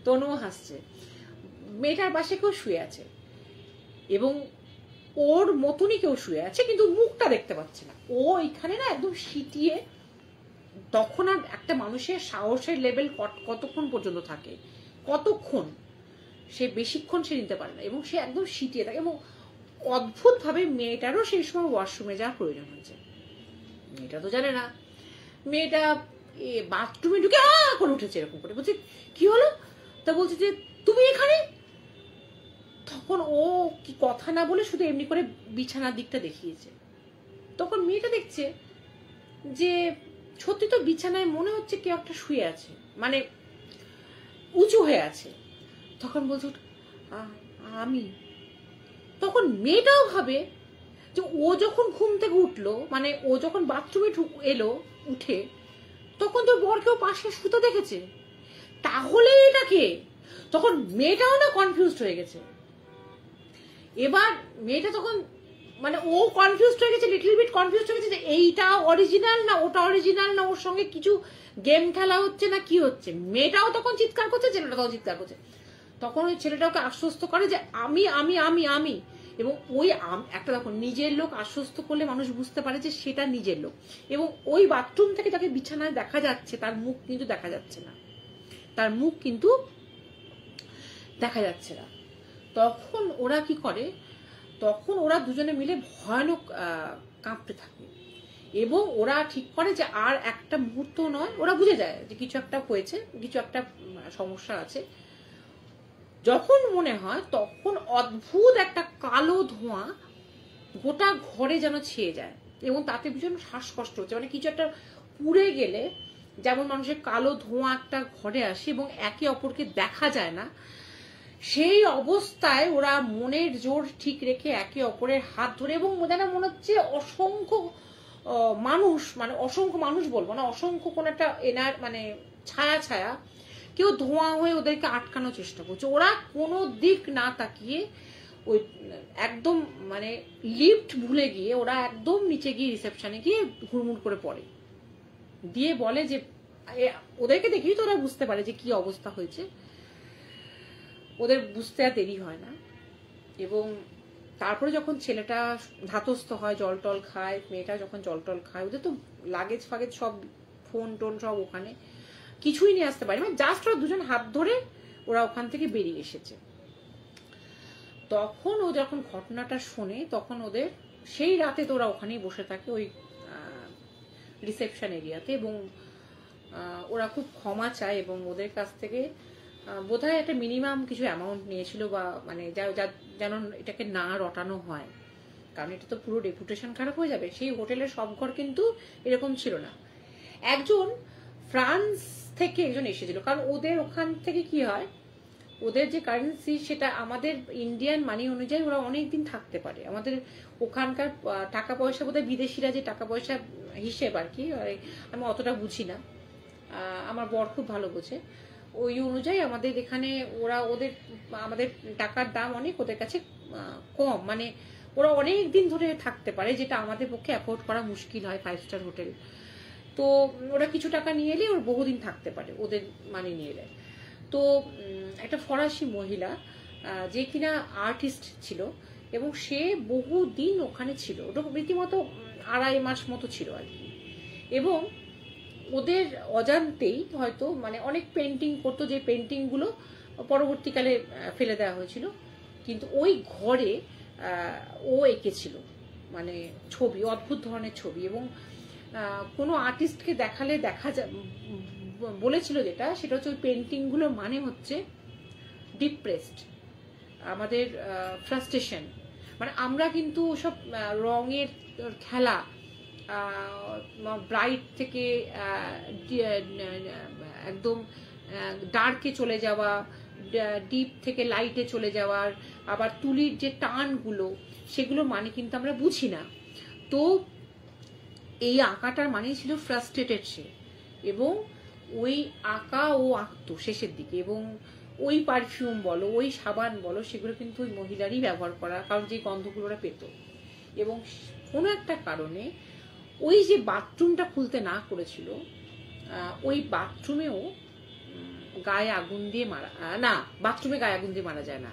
তনুও হাসছে, মেয়েটার পাশে কেউ শুয়ে আছে এবং ওর মতনই কেউ শুয়ে আছে, কিন্তু মুখটা দেখতে পাচ্ছে না। ও এখানে না একদম সিটিয়ে, তখন আর একটা মানুষের সাহসের লেভেল কতক্ষণ পর্যন্ত থাকে, কতক্ষণ সে বেশিক্ষণ সে নিতে পারে না, এবং সে একদম সিটিয়ে থাকে। এবং অদ্ভুত ভাবে মেয়েটারও সেই সময় ওয়াশরুমে যাওয়ার প্রয়োজন হয়েছে। মেয়েটা তো জানে না, মেয়েটা বাথরুমে ঢুকে করে উঠেছে এরকম করে, বলছে কি হলো, তা বলছে যে তুমি এখানে। তখন ও কি কথা না বলে শুধু এমনি করে বিছানার দিকটা দেখিয়েছে। তখন মেয়েটা দেখছে যে সত্যি তো বিছানায় মনে হচ্ছে কেউ একটা শুয়ে আছে, মানে উঁচু হয়ে আছে। তখন বলছে আমি। তখন মেয়েটাও ভাবে যে ও যখন ঘুম থেকে উঠলো, মানে ও যখন বাথরুমে এলো উঠে, তখন তো বর কেউ পাশে শুতে দেখেছে, তাহলে এটা কে? তখন মেয়েটাও না কনফিউজড হয়ে গেছে। এবার মেয়েটা তখন মানে ও কনফিউজড হয়ে গেছে, লিটল বিট কনফিউজড হয়ে গেছে যে এইটা অরিজিনাল না ওটা অরিজিনাল, না ওর সঙ্গে কিছু গেম খেলা হচ্ছে না কি হচ্ছে। মেয়েটাও তখন চিৎকার করছে, ছেলেটাও চিৎকার করছে। তখন ওই ছেলেটাকে আশ্বস্ত করে যে আমি আমি আমি আমি এবং ওই একটা দেখো, নিজের লোক আশ্বস্ত করলে মানুষ বুঝতে পারে যে সেটা নিজের লোক। এবং ওই বাথরুম থেকে তাকে বিছানায় দেখা যাচ্ছে, তার মুখ কিন্তু দেখা যাচ্ছে না, তার মুখ কিন্তু দেখা যাচ্ছে না। তখন ওরা কি করে, তখন ওরা দুজনে মিলে ভয়ানক কাঁপতে থাকে, এবং ওরা ঠিক করে যে আর একটা মুহূর্ত নয়, ওরা বুঝে যায় যে কিছু একটা হয়েছে, কিছু একটা সমস্যা আছে। যখন মনে হয় তখন অদ্ভুত একটা কালো ধোঁয়া গোটা ঘরে যেন ছেয়ে যায়, এবং তাতে ভীষণ শ্বাসকষ্ট হচ্ছে, মানে কিছু একটা পুড়ে গেলে যেমন মানুষের কালো ধোঁয়া একটা ঘরে আসে এবং একে অপরকে দেখা যায় না, সেই অবস্থায় ওরা মনের জোর ঠিক রেখে একে অপরের হাত ধরে, এবং যেন মনে হচ্ছে অসংখ্য মানুষ, মানে অসংখ্য মানুষ বলবো না, অসংখ্য কোন একটা মানে ছায়া কেউ ধোঁয়া হয়ে ওদেরকে আটকানোর চেষ্টা করছে। ওরা কোনো দিক না তাকিয়ে ওই একদম মানে লিফট ভুলে গিয়ে ওরা একদম নিচে গিয়ে রিসেপশনে গিয়ে হুড়মুড় করে পড়ে, দিয়ে বলে যে ওদেরকে দেখেই তো ওরা বুঝতে পারে যে কি অবস্থা হয়েছে, ওদের বুঝতে আর দেরি হয় না। এবং তারপরে যখন ছেলেটা ধাতস্থ হয়, জল টল খায়, মেয়েটা যখন জল টল খায়, ওদের তো লাগেজ ফাগেজ সব, ফোন টোন সব ওখানে, কিছুই নিয়ে আসতে পারে, মানে জাস্ট ওরা দুজন হাত ধরে ওরা ওখান থেকে বেরিয়ে এসেছে। তখন ও যখন ঘটনাটা শোনে তখন ওদের সেই রাতে তো ওরা ওখানেই বসে থাকে ওই রিসেপশন এরিয়াতে, এবং ওরা খুব ক্ষমা চায় এবং ওদের কাছ থেকে বোধহয় একটা মিনিমাম কিছু অ্যামাউন্ট নিয়েছিল, বা মানে যেন এটাকে না রটানো হয়, কারণ এটা তো পুরো রেপুটেশন খারাপ হয়ে যাবে। সেই হোটেলের সব ঘর কিন্তু এরকম ছিল না। একজন ফ্রান্স থেকে একজন এসেছিল, কারণ ওদের ওখান থেকে কি হয়, ওদের যে কারেন্সি সেটা আমাদের ইন্ডিয়ান মানি অনুযায়ী ওরা অনেকদিন থাকতে পারে। আমাদের ওখানকার টাকা পয়সা বোধহয় বিদেশিরা যে টাকা পয়সা হিসেব আর কি, আমি অতটা বুঝি না, আমার বর খুব ভালো বোঝে। ওই অনুযায়ী আমাদের এখানে আমাদের টাকার দাম অনেক ওদের কাছে কম, মানে ওরা অনেক দিন ধরে থাকতে পারে, যেটা আমাদের পক্ষে অ্যাফোর্ড করা মুশকিল হয় 5 স্টার হোটেল। তো ওরা কিছু টাকা নিয়ে এলে ওরা বহুদিন থাকতে পারে ওদের মানি নিয়ে এলে। তো একটা ফরাসি মহিলা যে কিনা আর্টিস্ট ছিল, এবং সে বহুদিন ওখানে ছিল, ওটা রীতিমতো 2.5 মাস মতো ছিল আর কি। এবং ওদের অজান্তেই হয়তো মানে অনেক পেন্টিং করতো, যে পেন্টিংগুলো পরবর্তীকালে ফেলে দেওয়া হয়েছিল, কিন্তু ওই ঘরে ও এঁকেছিল মানে ছবি, অদ্ভুত ধরনের ছবি। এবং কোনো আর্টিস্টকে দেখালে বলেছিল সেটা হচ্ছে ওই পেন্টিংগুলো মানে হচ্ছে ডিপ্রেসড, আমাদের ফ্রাস্ট্রেশন। মানে আমরা কিন্তু সব রঙের খেলা, ব্রাইট থেকে একদম ডার্কে চলে যাওয়া, ডিপ থেকে লাইটে চলে যাওয়ার, আবার তুলির যে টানগুলো সেগুলো মানে কিন্তু আমরা বুঝি না। তো এই আঁকাটার মানে ছিল ফ্রাস্ট্রেটেড সে, এবং ওই আঁকা ও আঁকতো শেষের দিকে, এবং ওই পারফিউম বলো, ওই সাবান বলো, সেগুলো কিন্তু ওই মহিলারই ব্যবহার করা, কারণ যে গন্ধগুলো ওরা পেত। এবং কোনো একটা কারণে ওই যে বাথরুমটা খুলতে না করেছিল, ওই বাথরুমেও গায়ে আগুন দিয়ে মারা, না বাথরুমে গায়ে আগুন দিয়ে মারা যায় না,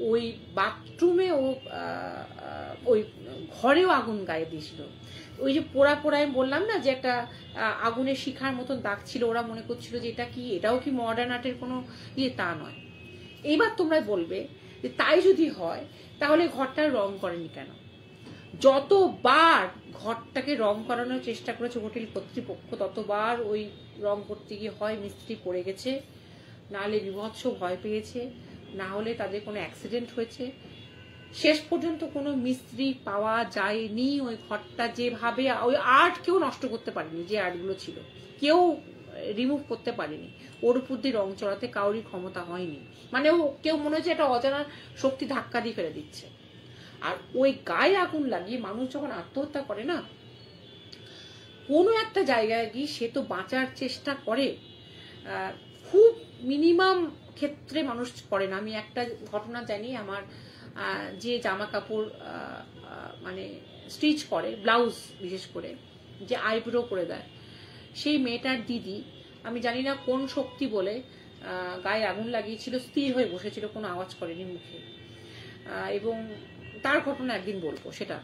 ওই বাথরুমেও ওই ঘরেও আগুন গায়ে দিয়েছিল। ওই যে পোড়া আমি বললাম না যে একটা আগুনের শিখার মতন দাগ ছিল, ওরা মনে করছিল যে এটাও কি মডার্ন আর্টের কোনো তা নয়। এইবার তোমরা বলবে যে তাই যদি হয় তাহলে ঘরটার রং করেনি কেন? যতবার ঘরটাকে রং করানোর চেষ্টা করেছে হোটেল কর্তৃপক্ষ, ততবার ওই রং করতে গিয়ে হয় মিস্ত্রি পড়ে গেছে, নাহলে বিভৎস ভয় পেয়েছে, না হলে তাদের কোনো অ্যাক্সিডেন্ট হয়েছে। শেষ পর্যন্ত কোনো মিস্ত্রি পাওয়া যায়নি। ওই ঘরটা যেভাবে, ওই আর্ট কেউ নষ্ট করতে পারেনি, যে আর্টগুলো ছিল কেউ রিমুভ করতে পারেনি, ওর উপর দিয়ে রং চড়াতে কারোরই ক্ষমতা হয়নি। মানে কেউ মনে হচ্ছে একটা অজানা শক্তি ধাক্কা দিয়ে ফেলে দিচ্ছে। আর ওই গায়ে আগুন লাগিয়ে মানুষ যখন আত্মহত্যা করে না, কোনো একটা জায়গায় গিয়ে সে তো বাঁচার চেষ্টা করে, খুব মিনিমাম ক্ষেত্রে মানুষ করে না। আমি একটা ঘটনা জানি, আমার যে জামা কাপড় মানে স্টিচ করে, ব্লাউজ বিশেষ করে যে আইব্রো করে দেয়, সেই মেয়েটার দিদি, আমি জানি না কোন শক্তি বলে গায়ে আগুন লাগিয়েছিল, স্থির হয়ে বসেছিল, কোনো আওয়াজ করেনি মুখে। এবং তার ঘটনা একদিন বলবো। সেটা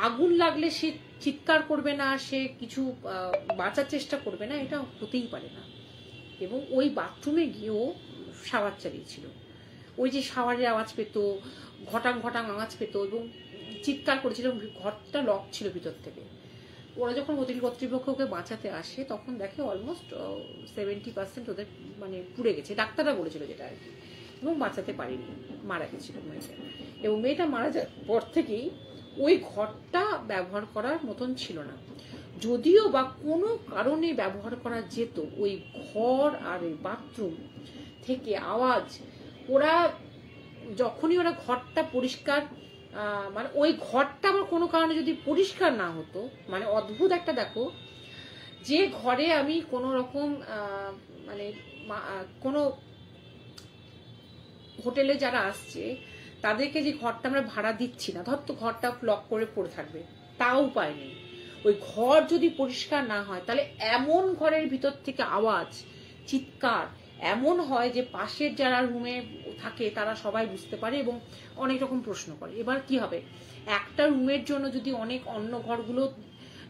আগুন লাগলে সে চিৎকার করবে না, সে কিছু বাঁচার চেষ্টা করবে না, এটা হতেই পারে না। এবং ওই বাথরুমে গিয়েও শাওয়ার চালিয়েছিল, ওই যে শাওয়ারের আওয়াজ পেত, ঘটাং ঘটাং আওয়াজ পেত, এবং চিৎকার করেছিল। ঘরটা লক ছিল ভিতর থেকে। ওরা যখন হোটেল কর্তৃপক্ষকে বাঁচাতে আসে তখন দেখে অলমোস্ট 70% ওদের মানে পুড়ে গেছে, ডাক্তাররা বলেছিল যেটা আর কি, এবং বাঁচাতে পারেনি, মারা গেছিল মেয়েটা। এবং মেয়েটা মারা যাওয়ার পর থেকেই ওই ঘরটা ব্যবহার করার মতন ছিল না। যদিও বা কোনো কারণে ব্যবহার করা যেত, ওই ঘর আর ওই বাথরুম থেকে আওয়াজ, ওরা যখনই ওরা ঘরটা পরিষ্কার, মানে ওই ঘরটা আবার কোনো কারণে যদি পরিষ্কার না হতো, মানে অদ্ভুত একটা, দেখো যে ঘরে আমি কোনো রকম মানে কোনো হোটেলে যারা আসছে তাদেরকে যে ঘরটা আমরা ভাড়া দিচ্ছি না, ধর তো ঘরটা লক করে পড়ে থাকবে, তাও উপায় নেই। ওই ঘর যদি পরিষ্কার না হয় তাহলে এমন ঘরের ভিতর থেকে আওয়াজ, চিৎকার এমন হয় যে পাশের যারা রুমে থাকে তারা সবাই বুঝতে পারে এবং অনেক রকম প্রশ্ন করে। এবার কি হবে, একটা রুমের জন্য যদি অনেক অন্য ঘরগুলো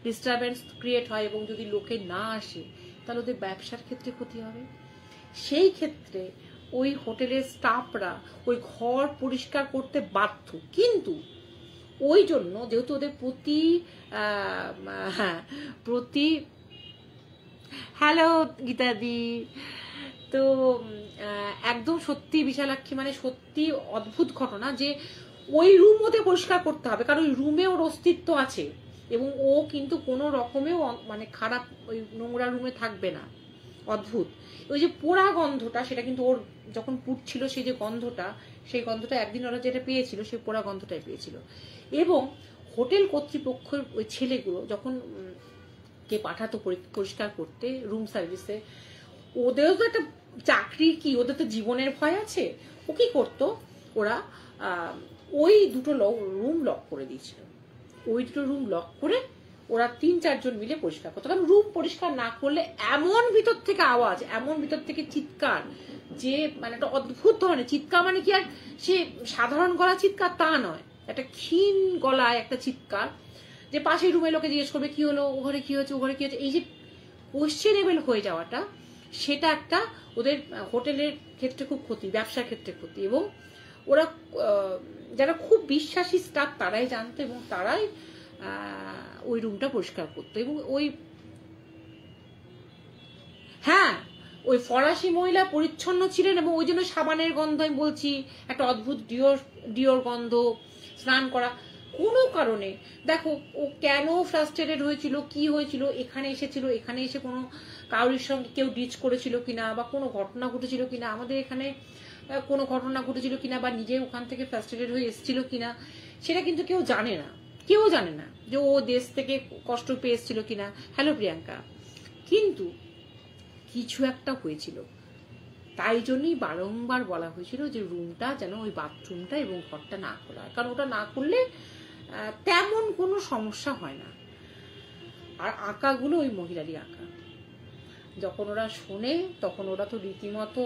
ডিস্টারবেন্স ক্রিয়েট হয় এবং যদি লোকে না আসে, তাহলে ওদের ব্যবসার ক্ষেত্রে ক্ষতি হবে। সেই ক্ষেত্রে ওই হোটেলের স্টাফরা ওই ঘর পরিষ্কার করতে বাধ্য, কিন্তু ওই জন্য যেহেতু ওদের প্রতি হ্যালো গীতাদি, তো একদম সত্যি বিশালাক্ষী, মানে সত্যি অদ্ভুত ঘটনা যে ওই রুম ওদের পরিষ্কার করতে হবে, কারণ ওই রুমে ওর অস্তিত্ব আছে এবং ও কিন্তু কোনো রকমেও মানে খারাপ ওই নোংরা রুমে থাকবে না। অদ্ভুত। ওই যে পোড়া গন্ধটা, সেটা কিন্তু ওর যখন পুড়ছিল সেই যে গন্ধটা, সেই গন্ধটা একদিন ওরা যেটা পেয়েছিল সেই পোড়া গন্ধটাই পেয়েছিল। এবং হোটেল কর্তৃপক্ষের ওই ছেলেগুলো যখন কে পাঠাতো পরিষ্কার করতে রুম সার্ভিসে, ওদেরও তো একটা চাকরি, কি ওদের তো জীবনের ভয় আছে। ও কি করতো, ওরা ওই দুটো রুম লক করে দিয়েছিল। ওই দুটো রুম লক করে ওরা 3-4 জন মিলে পরিষ্কার করতো। কারণ রুম পরিষ্কার না করলে এমন ভিতর থেকে আওয়াজ, এমন ভিতর থেকে চিৎকার, যে মানে একটা অদ্ভুত ধরনের চিৎকার, মানে কি আর সে সাধারণ গলা চিৎকার তা নয়, একটা ক্ষীণ গলায় একটা চিৎকার, যে পাশের রুমে লোকে জিজ্ঞেস করবে কি হলো, ও ঘরে কি হয়েছে, ও ঘরে কি হয়েছে, এই যে কোশ্চেনেবল হয়ে যাওয়াটা, সেটা একটা ওদের হোটেলের ক্ষেত্রে খুব ক্ষতি, ব্যবসার ক্ষেত্রে ক্ষতি। এবং ওরা যারা খুব বিশ্বাসী স্টাফ তারাই জানতো এবং তারাই ওই রুমটা পরিষ্কার করতো। এবং ওই হ্যাঁ, ওই ফরাসি মহিলা পরিচ্ছন্ন ছিলেন এবং ওই জন্য সাবানের গন্ধ, আমি বলছি একটা অদ্ভুত ডিওর গন্ধ, স্নান করা কোনো কারণে। দেখো ও কেন ফ্রাস্ট্রেটেড হয়েছিল, কি হয়েছিল, এখানে এসেছিল, এখানে এসে কোনো কারোর সঙ্গে কেউ ডিচ করেছিল কিনা, বা কোনো ঘটনা ঘটেছিল কিনা, আমাদের এখানে কোনো ঘটনা ঘটেছিল কিনা, বা নিজে ওখান থেকে ফ্রাস্ট্রেটেড হয়ে এসেছিল কিনা, সেটা কিন্তু কেউ জানে না। কেউ জানে না যে ও দেশ থেকে কষ্ট পেয়ে এসেছিল কিনা। হ্যালো প্রিয়াঙ্কা। কিন্তু কিছু একটা হয়েছিল, তাই জন্যই বারংবার বলা হয়েছিল যে রুমটা যেন ওই বাথরুমটা এবং ঘরটা না খোলা হয়, কারণ ওটা না করলে তেমন কোনো সমস্যা হয় না। আর আঁকাগুলো ওই মহিলারই আঁকা। যখন ওরা শোনে তখন ওরা তো রীতিমতো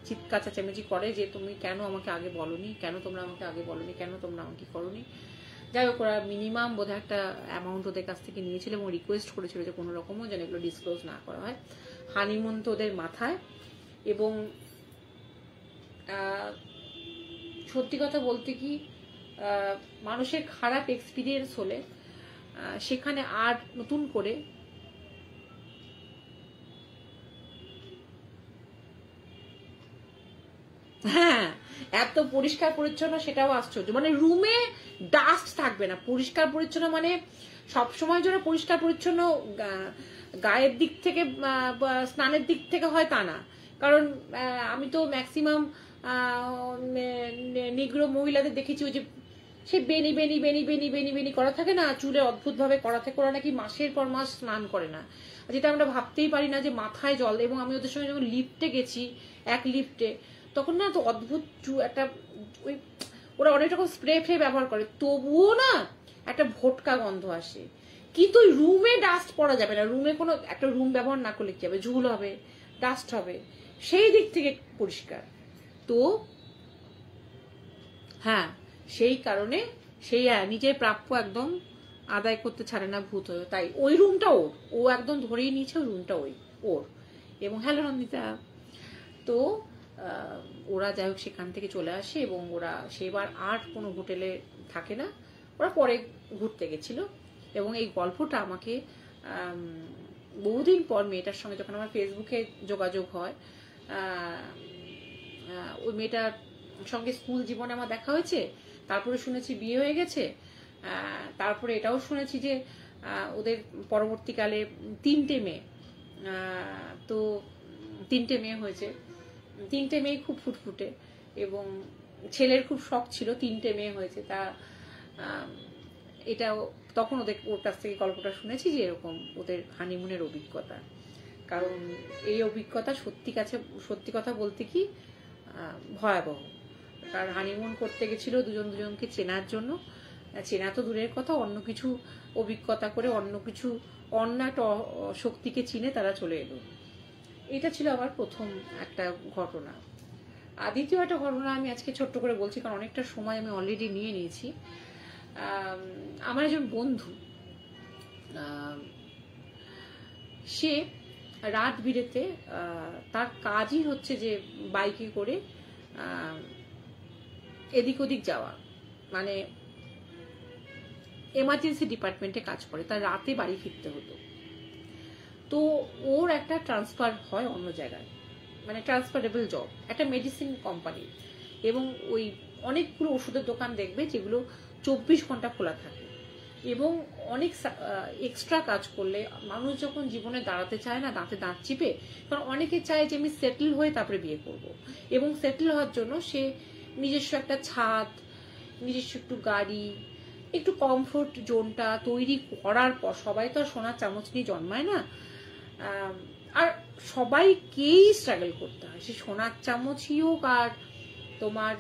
চিৎকার চেঁচামেচি করে যে তুমি কেন আমাকে আগে বলনি, কেন তোমরা আমাকে আগে বলনি, কেন তোমরা আমাকে করনি। যাই হোক, ওরা মিনিমাম বোধহয় একটা অ্যামাউন্ট ওদের কাছ থেকে নিয়েছিল এবং রিকোয়েস্ট করেছিল যে কোনো রকমও যেন এগুলো ডিসক্লোজ না করা হয়। হানিমুন তো ওদের মাথায়। এবং সত্যি কথা বলতে কি, মানুষের খারাপ এক্সপিরিয়েন্স হলে সেখানে আর নতুন করে হ্যাঁ এত পরিষ্কার পরিচ্ছন্ন, সেটাও আশ্চর্য। মানে রুমে ডাস্ট থাকবে না, পরিষ্কার পরিচ্ছন্ন, মানে সবসময় যেন পরিষ্কার পরিচ্ছন্ন গায়ের দিক থেকে স্নানের দিক থেকে হয় তা না। কারণ আমি তো ম্যাক্সিমাম নিগ্রো মহিলাদের দেখেছি ওই যে সে বেনি বেনি বেনি বেনি বেনি বেনি করা থাকে না, চুলে অদ্ভুত ভাবে করা থাকে, ওরা নাকি মাসের পর মাস স্নান করে না, যেটা আমরা ভাবতেই পারি না যে মাথায় জল। এবং আমি ওদের সঙ্গে যখন লিফটে গেছি, এক লিফটে, তখন না তো অদ্ভুত একটা ওই ওরা অনেক রকম স্প্রে ফ্রে ব্যবহার করে, তবুও না একটা ভোটকা গন্ধ আসে। কিন্তু ওই রুমে ডাস্ট পড়া যাবে না, রুমে কোনো একটা রুম ব্যবহার না করলে কি হবে, ঝুল হবে, ডাস্ট হবে, সেই দিক থেকে পরিষ্কার। তো হ্যাঁ, সেই কারণে সেই নিজের প্রাপ্য একদম আদায় করতে ছাড়ে না ভূত হয়ে। তাই ওই রুমটা ওর, ও একদম ধরেই নিয়েছে ওই রুমটা ওর। এবং হ্যালো নন্দিতা। তো ওরা যাই হোক সেখান থেকে চলে আসে এবং ওরা সেবার আর কোনো হোটেলে থাকে না, ওরা পরে ঘুরতে গেছিল। এবং এই গল্পটা আমাকে বহুদিন পর মেয়েটার সঙ্গে যখন আমার ফেসবুকে যোগাযোগ হয়, ওই মেয়েটার সঙ্গে স্কুল জীবনে আমার দেখা হয়েছে, তারপরে শুনেছি বিয়ে হয়ে গেছে, তারপরে এটাও শুনেছি যে ওদের পরবর্তীকালে 3টে মেয়ে, তো 3টে মেয়ে হয়েছে, 3টে মেয়ে খুব ফুটফুটে এবং ছেলের খুব শখ ছিল 3টে মেয়ে হয়েছে। তা এটাও তখন ওর কাছ থেকে গল্পটা শুনেছি যে এরকম ওদের হানিমুনের অভিজ্ঞতা। কারণ এই অভিজ্ঞতা সত্যি কথা বলতে কি ভয়াবহ। কারণ হানিমুন করতে গেছিল দুজনকে চেনার জন্য, চেনা তো দূরের কথা, অন্য কিছু অভিজ্ঞতা করে, অন্য একটা শক্তিকে চিনে তারা চলে এলো। এটা ছিল আমার প্রথম একটা ঘটনা। আর দ্বিতীয় একটা ঘটনা আমি আজকে ছোট্ট করে বলছি, কারণ অনেকটা সময় আমি অলরেডি নিয়ে নিয়েছি। আমার একজন বন্ধু, সে রাত বিরেতে তার কাজই হচ্ছে যে বাইকে করে এদিক ওদিক যাওয়া, মানে এমার্জেন্সি ডিপার্টমেন্টে কাজ করে, তার রাতে বাড়ি ফিরতে হতো। তো ওর একটা ট্রান্সফার হয় অন্য জায়গায়, মানে ট্রান্সফারেবল জব, একটা মেডিসিন কোম্পানি, এবং ওই অনেকগুলো ওষুধের দোকান দেখবে যেগুলো 24 ঘন্টা খোলা থাকে, এবং অনেক এক্সট্রা কাজ করলে মানুষ যখন জীবনে দাঁড়াতে চায় না, দাঁতে দাঁত চিপে, কারণ অনেকে চায় যে আমি সেটেল হয়ে তারপরে বিয়ে করব, এবং সেটেল হওয়ার জন্য সে নিজস্ব একটা ছাদ, নিজস্ব একটু গাড়ি, একটু কমফোর্ট জোনটা তৈরি করার পর, সবাই তো আর সোনার চামচ নিয়ে জন্মায় না, আর সবাইকেই স্ট্রাগল করতে হয়, সে সোনার চামচই হোক আর তোমার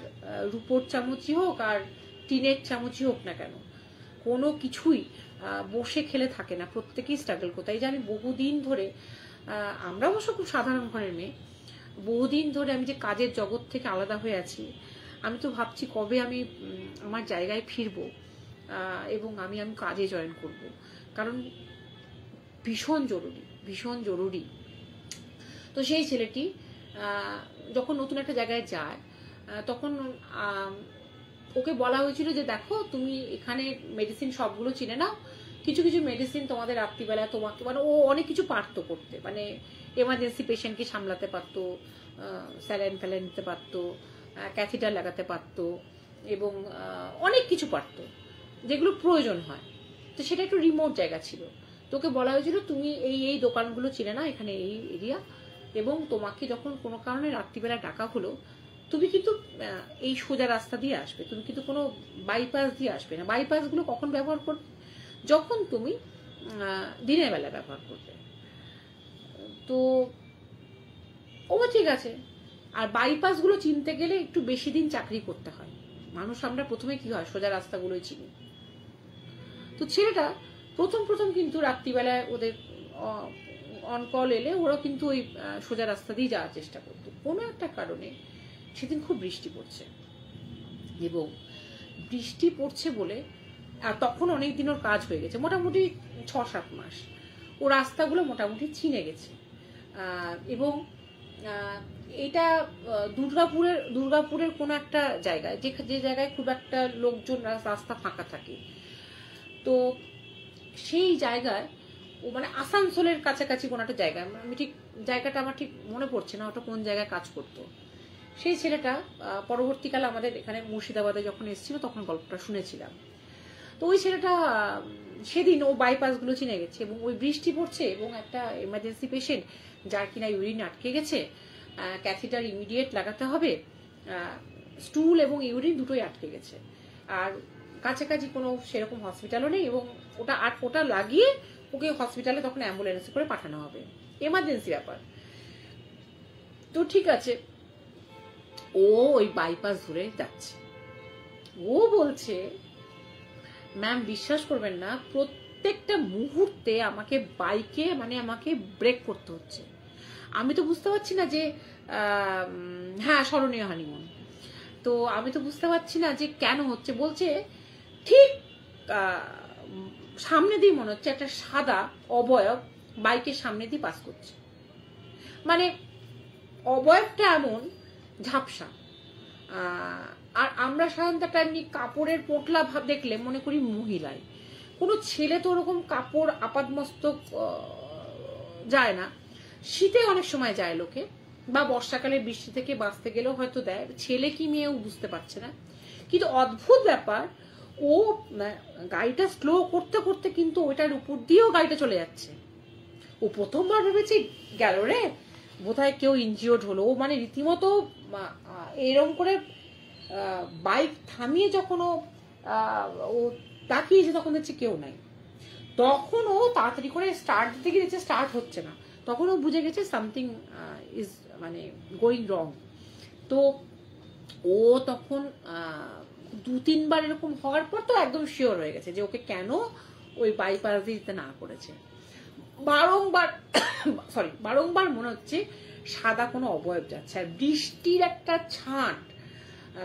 রূপোর চামচই হোক আর টিনের চামচই হোক না কেন, কোনো কিছুই বসে খেলে থাকে না, প্রত্যেকেই স্ট্রাগল করতে হয়। আমি বহুদিন ধরে, আমরা অবশ্য খুব সাধারণ ঘরের মেয়ে, বহুদিন ধরে আমি যে কাজের জগৎ থেকে আলাদা হয়ে আছি, আমি তো ভাবছি কবে আমি আমার জায়গায় ফিরবো এবং আমি কাজে জয়েন করব, কারণ ভীষণ জরুরি, ভীষণ জরুরি। তো সেই ছেলেটি যখন নতুন একটা জায়গায় যায়, তখন ওকে বলা হয়েছিল যে দেখো তুমি এখানে মেডিসিন সবগুলো চিনে নাও, কিছু কিছু মেডিসিন তোমাদের রাত্রিবেলা তোমাকে, মানে ও অনেক কিছু পারতো করতে, মানে এমার্জেন্সি পেশেন্টকে সামলাতে পারতো, স্যালাইন ফ্যালাইন নিতে পারতো, ক্যাথিটার লাগাতে পারতো, এবং অনেক কিছু পারতো যেগুলো প্রয়োজন হয়। তো সেটা একটু রিমোট জায়গা ছিল। তোকে বলা হয়েছিল তুমি এই এই দোকানগুলো চিনে না, এখানে এই এরিয়া, এবং তোমাকে যখন কোনো কারণে রাত্রিবেলা ডাকা হলো, তুমি কিন্তু এই সোজা রাস্তা দিয়ে আসবে, তুমি কিন্তু কোনো বাইপাস দিয়ে আসবে না। বাইপাসগুলো কখন ব্যবহার করবে? যখন তুমি দিনের বেলা ব্যবহার করবে। তো ও ঠিক আছে। আর বাইপাসগুলো চিনতে গেলে একটু বেশি দিন চাকরি করতে হয়, মানুষ আমরা প্রথমে কি হয় সোজা রাস্তাগুলোই চিনি। তো ছেলেটা প্রথম প্রথম কিন্তু রাত্রিবেলায় ওদের অন কল এলে ওরা কিন্তু ওই সোজা রাস্তা দিয়ে যাওয়ার চেষ্টা করতো। কোনো একটা কারণে সেদিন খুব বৃষ্টি পড়ছে, এবং বৃষ্টি পড়ছে বলে তখন অনেকদিন ওর কাজ হয়ে গেছে, মোটামুটি 6-7 মাস ও রাস্তাগুলো মোটামুটি চিনে গেছে। এবং এটা দুর্গাপুরের কোনো একটা জায়গায়, যে জায়গায় খুব একটা লোকজন, রাস্তা ফাঁকা থাকে। তো সেই জায়গায় ও, মানে আসানসোলের কাছাকাছি কোনো একটা জায়গায়, আমি ঠিক জায়গাটা আমার ঠিক মনে পড়ছে না ওটা কোন জায়গায় কাজ করতো। সেই ছেলেটা পরবর্তীকালে আমাদের এখানে মুর্শিদাবাদে যখন এসেছিল তখন গল্পটা শুনেছিলাম। তো ওই ছেলেটা সেদিন ও বাইপাসগুলো চিনে গেছে, এবং ওই বৃষ্টি পড়ছে এবং একটা এমার্জেন্সি পেশেন্ট যার কিনা ইউরিন আটকে গেছে, ক্যাথিটার ইমিডিয়েট লাগাতে হবে, স্টুল এবং ইউরিন দুটোই আটকে গেছে, আর কাছাকাছি কোনো সেরকম হসপিটালও নেই, এবং ওটা লাগিয়ে ওকে হসপিটালে তখন অ্যাম্বুলেন্সে করে পাঠানো হবে, এমার্জেন্সি ব্যাপার। তো ঠিক আছে, ও ওই বাইপাস ধরে যাচ্ছে। ও বলছে ম্যাম বিশ্বাস করবেন না, প্রত্যেকটা মুহূর্তে আমাকে বাইকে, মানে আমাকে ব্রেক করতে হচ্ছে। আমি তো বুঝতে পারছি না যে হ্যাঁ স্মরণীয় হানিমুন, তো আমি তো বুঝতে পারছি না যে কেন হচ্ছে। বলছে ঠিক সামনে দিয়ে মনে হচ্ছে একটা সাদা অবয়ব বাইকের সামনে দিয়ে পাস করছে, মানে অবয়বটা এমন ঝাপসা। আর আমরা সাধারণত একটা এমনি কাপড়ের পোটলা ভাব দেখলে মনে করি মহিলাই, কোনো ছেলে তো ওরকম কাপড় আপাদমস্তক যায় না। শীতে অনেক সময় যায় লোকে, বা বর্ষাকালে বৃষ্টি থেকে বাঁচতে গেলেও হয়তো দেয়, ছেলে কি মেয়েও বুঝতে পারছে না। কিন্তু অদ্ভুত ব্যাপার, ও গাড়িটা স্লো করতে করতে কিন্তু ওইটার উপর দিয়েও গাড়িটা চলে যাচ্ছে। ও প্রথমবার ভেবেছি গেল রে, বোধহয় কেউ ইনজিওর্ড হলো। ও মানে রীতিমতো এরকম করে বাইক থামিয়ে যখন ও তাকিয়েছে তখন দেখছে কেউ নাই, তখন ও তাড়াতাড়ি করে স্টার্ট দিতে গিয়ে দেখছে স্টার্ট হচ্ছে না, তখন ও বুঝে গেছে সামথিং ইজ মানে গোয়িং রং। তো ও তখন 2-3 বার এরকম হওয়ার পর তো একদম শিওর হয়ে গেছে যে ওকে কেন ওই বাইপাস দিতে না করেছে। বারংবার মনে হচ্ছে সাদা কোনো অবয়ব যাচ্ছে, আর বৃষ্টির একটা ছাঁট,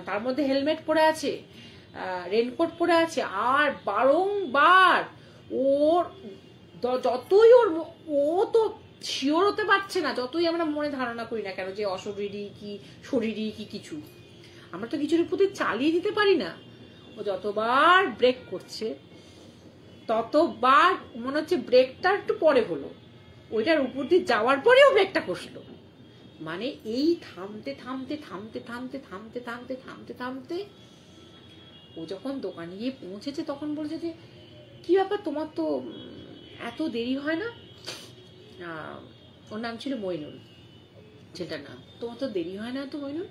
তার মধ্যে হেলমেট পরে আছে, রেনকোট পরে আছে, আর বারংবার ওর যতই ও তো শিওর হতে পারছে না, যতই আমরা মনে ধারণা করি না কেন যে অশরীরী কি শরীরী কি কিছু, আমরা তো কিছুর প্রতি চালিয়ে দিতে পারি না। ও যতবার ব্রেক করছে ততবার মনে হচ্ছে ব্রেকটা একটু পরে হলো, ওইটার উপর দিয়ে যাওয়ার পরেও ব্রেকটা কষলো। মানে এই থামতে থামতে থামতে থামতে থামতে থামতে থামতে থামতে ও যখন দোকানে গিয়ে পৌঁছেছে তখন বলছে যে কি ব্যাপার তোমার তো এত দেরি হয় না। ওর নাম ছিল মইনুল, সেটা না, তোমার তো দেরি হয় না তো মইনুল।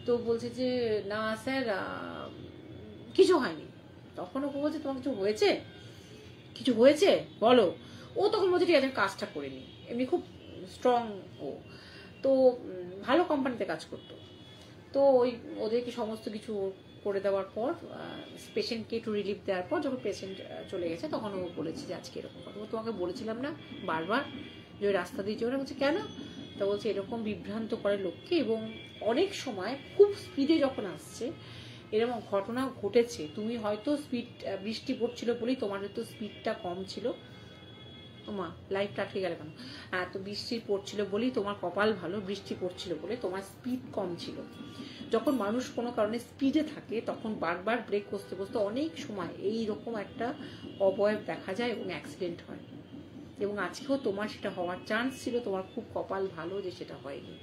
তো বলছে যে না স্যার কিছু হয়নি। তখন ও বলছে তোমার কিছু হয়েছে, কিছু হয়েছে বলো। ও তখন বলছে ঠিক আছে কাজটা করে নি, এমনি খুব স্ট্রং ও, তো ভালো কোম্পানিতে কাজ করতো। তো ওই ওদেরকে সমস্ত কিছু করে দেওয়ার পর পেশেন্টকে একটু রিলিফ দেওয়ার পর যখন পেশেন্ট চলে গেছে তখন ও বলেছে যে আজকে এরকম কথা, তোমাকে বলেছিলাম না বারবার যে ওই রাস্তা দিয়ে চলে। বলছে কেন? তা বলছে এরকম বিভ্রান্ত করে লোককে, এবং অনেক সময় খুব স্পিডে যখন আসছে এরকম ঘটনা ঘটেছে। তুমি হয়তো স্পিড, বৃষ্টি পড়ছিল বলেই তোমার হয়তো স্পিডটা কম ছিল। মা লাইফটা আটকে গেল কেন? হ্যাঁ, তো বৃষ্টি পড়ছিল বলেই তোমার কপাল ভালো, বৃষ্টি পড়ছিল বলে তোমার স্পিড কম ছিল। যখন মানুষ কোনো কারণে স্পিডে থাকে তখন বারবার ব্রেক কষতে কষতে অনেক সময় এইরকম একটা অবয়ব দেখা যায় এবং অ্যাক্সিডেন্ট হয়। এবং আজকেও তোমার সেটা হওয়ার চান্স ছিল, তোমার খুব কপাল ভালো যে সেটা হয়নি।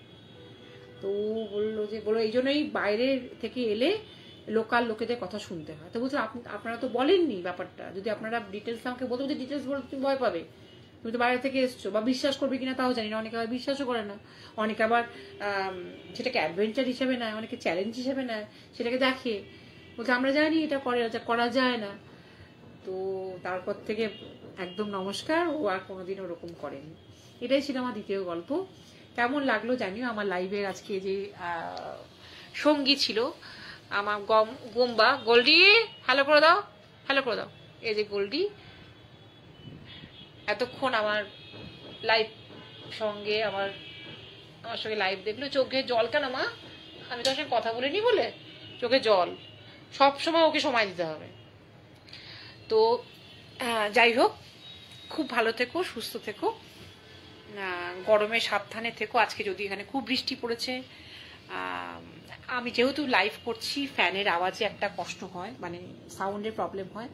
তো বললো এই জন্যই বাইরের থেকে এলে লোকাল লোকেদের কথা শুনতে হয়। তো বলছো আপনারা তো বলেননি ব্যাপারটা, যদি আপনারা ডিটেলস আমাকে বলতে, বলতে ডিটেলস বলতে তুমি ভয় পাবে, তুমি তো বাইরে থেকে এসছো, বা বিশ্বাস করবে কিনা তাও জানি না। অনেকে আবার বিশ্বাসও করে না, অনেকে আবার সেটাকে অ্যাডভেঞ্চার হিসেবে নেয়, অনেকে চ্যালেঞ্জ হিসেবে নেয়, সেটাকে দেখে, বলছে আমরা জানি এটা করা যায় না। তো তারপর থেকে একদম নমস্কার, ও আর কোনোদিন ওরকম করেনি। এটাই ছিল আমার দ্বিতীয় গল্প। কেমন লাগলো জানিও। আমার লাইভের আজকে যে সঙ্গী ছিল আমার গোম্বা, গোল্ডি হ্যালো করে দাও, হ্যালো করে দাও। এই যে গোল্ডি এতক্ষণ আমার লাইভ সঙ্গে আমার সঙ্গে লাইভ দেখলো। চোখে জল কেন মা? আমি তোর সঙ্গে কথা বলিনি বলে চোখে জল। সব সময় ওকে সময় দিতে হবে। তো যাই হোক, খুব ভালো থেকো, সুস্থ থেকো, গরমে সাবধানে থেকো। আজকে যদি এখানে খুব বৃষ্টি পড়েছে, আমি যেহেতু লাইভ করছি ফ্যানের আওয়াজে একটা কষ্ট হয়, মানে সাউন্ডের প্রবলেম হয়।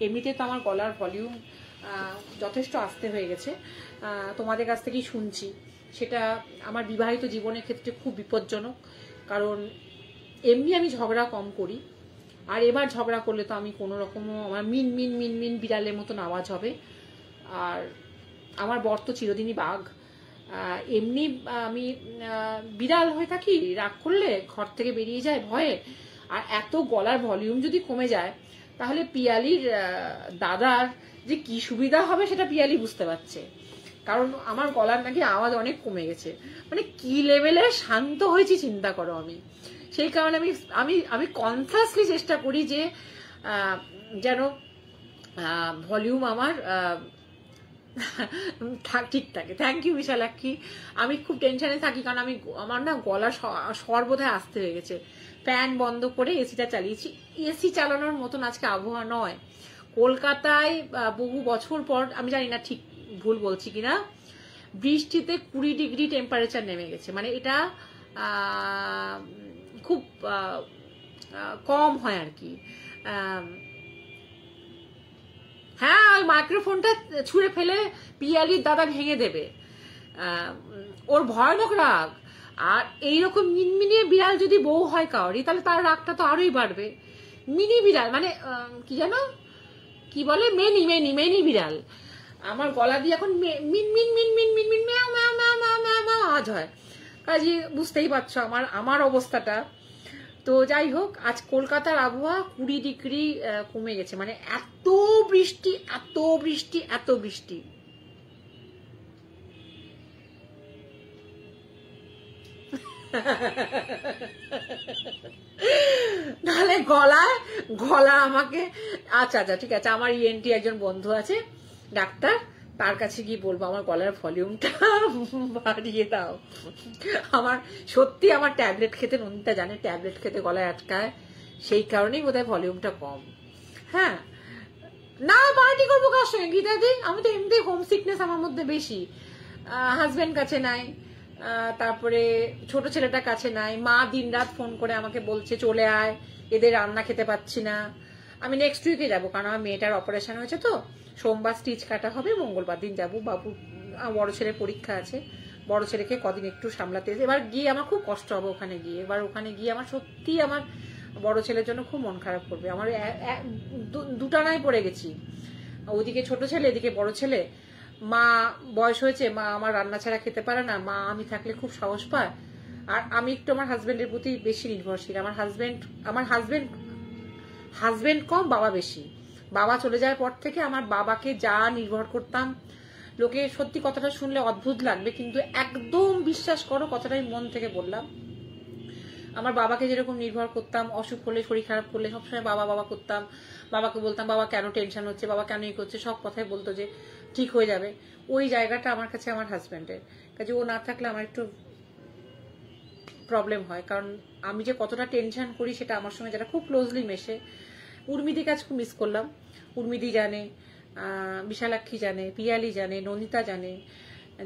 এমনিতে তো আমার গলার ভলিউম যথেষ্ট আস্তে হয়ে গেছে, তোমাদের কাছ থেকেই শুনছি। সেটা আমার বিবাহিত জীবনের ক্ষেত্রে খুব বিপজ্জনক, কারণ এমনি আমি ঝগড়া কম করি, আর এবার ঝগড়া করলে তো আমি কোনো রকমও আমার মিন মিন মিন মিন বিড়ালের মতন আওয়াজ হবে। আর আমার বর তো চিরদিনই বাঘ, এমনি আমি বিড়াল হয়ে থাকি, রাগ করলে ঘর থেকে বেরিয়ে যায় ভয়ে। আর এত গলার ভলিউম যদি কমে যায় তাহলে পিয়ালির দাদার যে কি সুবিধা হবে সেটা পিয়ালি বুঝতে পারছে, কারণ আমার গলার নাকি আওয়াজ অনেক কমে গেছে। মানে কি লেভেলে শান্ত হয়েছি চিন্তা করো। আমি সেই কারণে আমি কনসাসলি চেষ্টা করি যে যেন ভলিউম আমার ঠিক থাকে। Thank you Bishalakshi. আমি খুব টেনশনে থাকি, কারণ আমার না গলা স্বর বোধহয় আসতে হয়ে গেছে। ফ্যান বন্ধ করে এসিটা চালিয়েছি। এসি চালানোর মতন আজকে আবহাওয়া নয়। কলকাতায় বহু বছর পর, আমি জানি না ঠিক ভুল বলছি কিনা, বৃষ্টিতে 20 ডিগ্রি টেম্পারেচার নেমে গেছে। মানে এটা খুব কম হয় আর কি। হ্যাঁ, ওই মাইক্রোফোনটা ছুঁড়ে ফেলে পিয়ালির দাদা ভেঙে দেবে, ওর ভয়ানক রাগ। আর এইরকম মিনমিনিয়ে বিড়াল যদি বউ হয় কাউরি, তাহলে তার রাগটা তো আরোই বাড়বে। মিনি বিড়াল মানে কি জানো কি বলে, মেনি বিড়াল। আমার গলা দিয়ে এখন মিন মিন মিন মিন মিন মিন ম্যাও ম্যাও ম্যাও ম্যাও ম্যাও ম্যাও আওয়াজ হয়। কাজে বুঝতেই পারছো আমার অবস্থাটা। তো যাই হোক, আজ কলকাতার আবহাওয়া 20 ডিগ্রি কমে গেছে। মানে এত বৃষ্টি এত বৃষ্টি এত বৃষ্টি। নাহলে গলা আমাকে, আচ্ছা ঠিক আছে, আমার ইএনটি একজন বন্ধু আছে ডাক্তার, তার কাছে গিয়ে বলবো আমার গলার ভলিউমটা বাড়িয়ে দাও। আমার সত্যি আমার ট্যাবলেট খেতে, নন্দিতা জানে ট্যাবলেট খেতে গলায় আটকায়, সেই কারণেই বোধহয় ভলিউমটা কম। হ্যাঁ, না পার্টি করবো কার সঙ্গে গীতাদি? আমি তো এমনি হোম সিকনেস আমার মধ্যে বেশি, হাজবেন্ড কাছে নাই, তারপরে ছোট ছেলেটা কাছে নাই, মা দিনরাত ফোন করে আমাকে বলছে চলে আয়, এদের রান্না খেতে পাচ্ছি না। আমি নেক্সট উইকে যাবো, কারণ আমার মেয়েটার অপারেশন হয়েছে, তো সোমবার স্টিচ কাটা হবে, মঙ্গলবার দিন যাবো। বাবু বড় ছেলের পরীক্ষা আছে, বড় ছেলেকে কদিন একটু সামলাতে, এবার গিয়ে আমার খুব কষ্ট হবে ওখানে গিয়ে। এবার ওখানে গিয়ে আমার সত্যি আমার বড় ছেলের জন্য খুব মন খারাপ করবে। আমার দুটানায় পড়ে গেছি, ওদিকে ছোট ছেলে, এদিকে বড় ছেলে। মা বয়স হয়েছে, মা আমার রান্না ছাড়া খেতে পারে না, মা আমি থাকলে খুব সাহস পায়। আর আমি একটু আমার হাজবেন্ডের প্রতি বেশি নির্ভরশীল। আমার হাজবেন্ড কম, বাবা বেশি। বাবা চলে যাওয়ার পর থেকে আমার বাবাকে যা নির্ভর করতাম, লোকে সত্যি কথাটা শুনলে অদ্ভুত লাগবে, কিন্তু একদম বিশ্বাস করো, কথাটা আমি মন থেকে বললাম। আমার বাবাকে যেরকম নির্ভর করতাম, অসুখ হলে, শরীর খারাপ করলে সবসময় বাবা বাবা করতাম, বাবাকে বলতাম বাবা কেন টেনশন হচ্ছে, বাবা কেন এই করছে, সব কথাই বলতো যে ঠিক হয়ে যাবে। ওই জায়গাটা আমার কাছে আমার হাজবেন্ডের কাছে, ও না থাকলে আমার একটু প্রবলেম হয়, কারণ আমি যে কতটা টেনশন করি সেটা আমার সঙ্গে যারা খুব ক্লোজলি মেশে। উর্মিদির কাছে খুব মিস করলাম। উর্মিদি জানে, বিশালাক্ষী জানে, পিয়ালি জানে, নন্দিতা জানে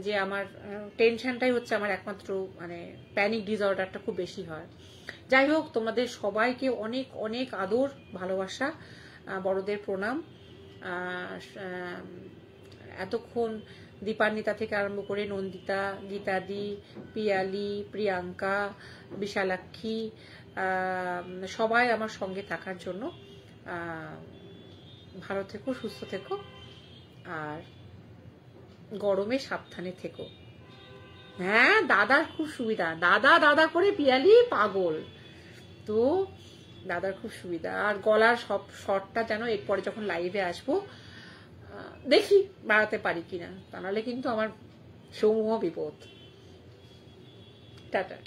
যে আমার টেনশনটাই হচ্ছে আমার একমাত্র, মানে প্যানিক ডিসঅর্ডারটা খুব বেশি হয়। যাই হোক, তোমাদের সবাইকে অনেক অনেক আদর ভালোবাসা, বড়দের প্রণাম। এতক্ষণ দীপান্বিতা থেকে আরম্ভ করে নন্দিতা, গীতাদি, পিয়ালি, প্রিয়াঙ্কা, বিশালাক্ষী, সবাই আমার সঙ্গে থাকার জন্য ভালো থেকো, সুস্থ থেকো, আর গরমে সাবধানে থেকো। হ্যাঁ, দাদার খুব সুবিধা, দাদা দাদা করে পিয়ালি পাগল, তো দাদার খুব সুবিধা। আর গলার সব শর্টটা যেন এরপরে যখন লাইভে আসবো দেখি বাড়াতে পারি কিনা, তা নাহলে কিন্তু আমার সমূহ বিপদ। টাটা।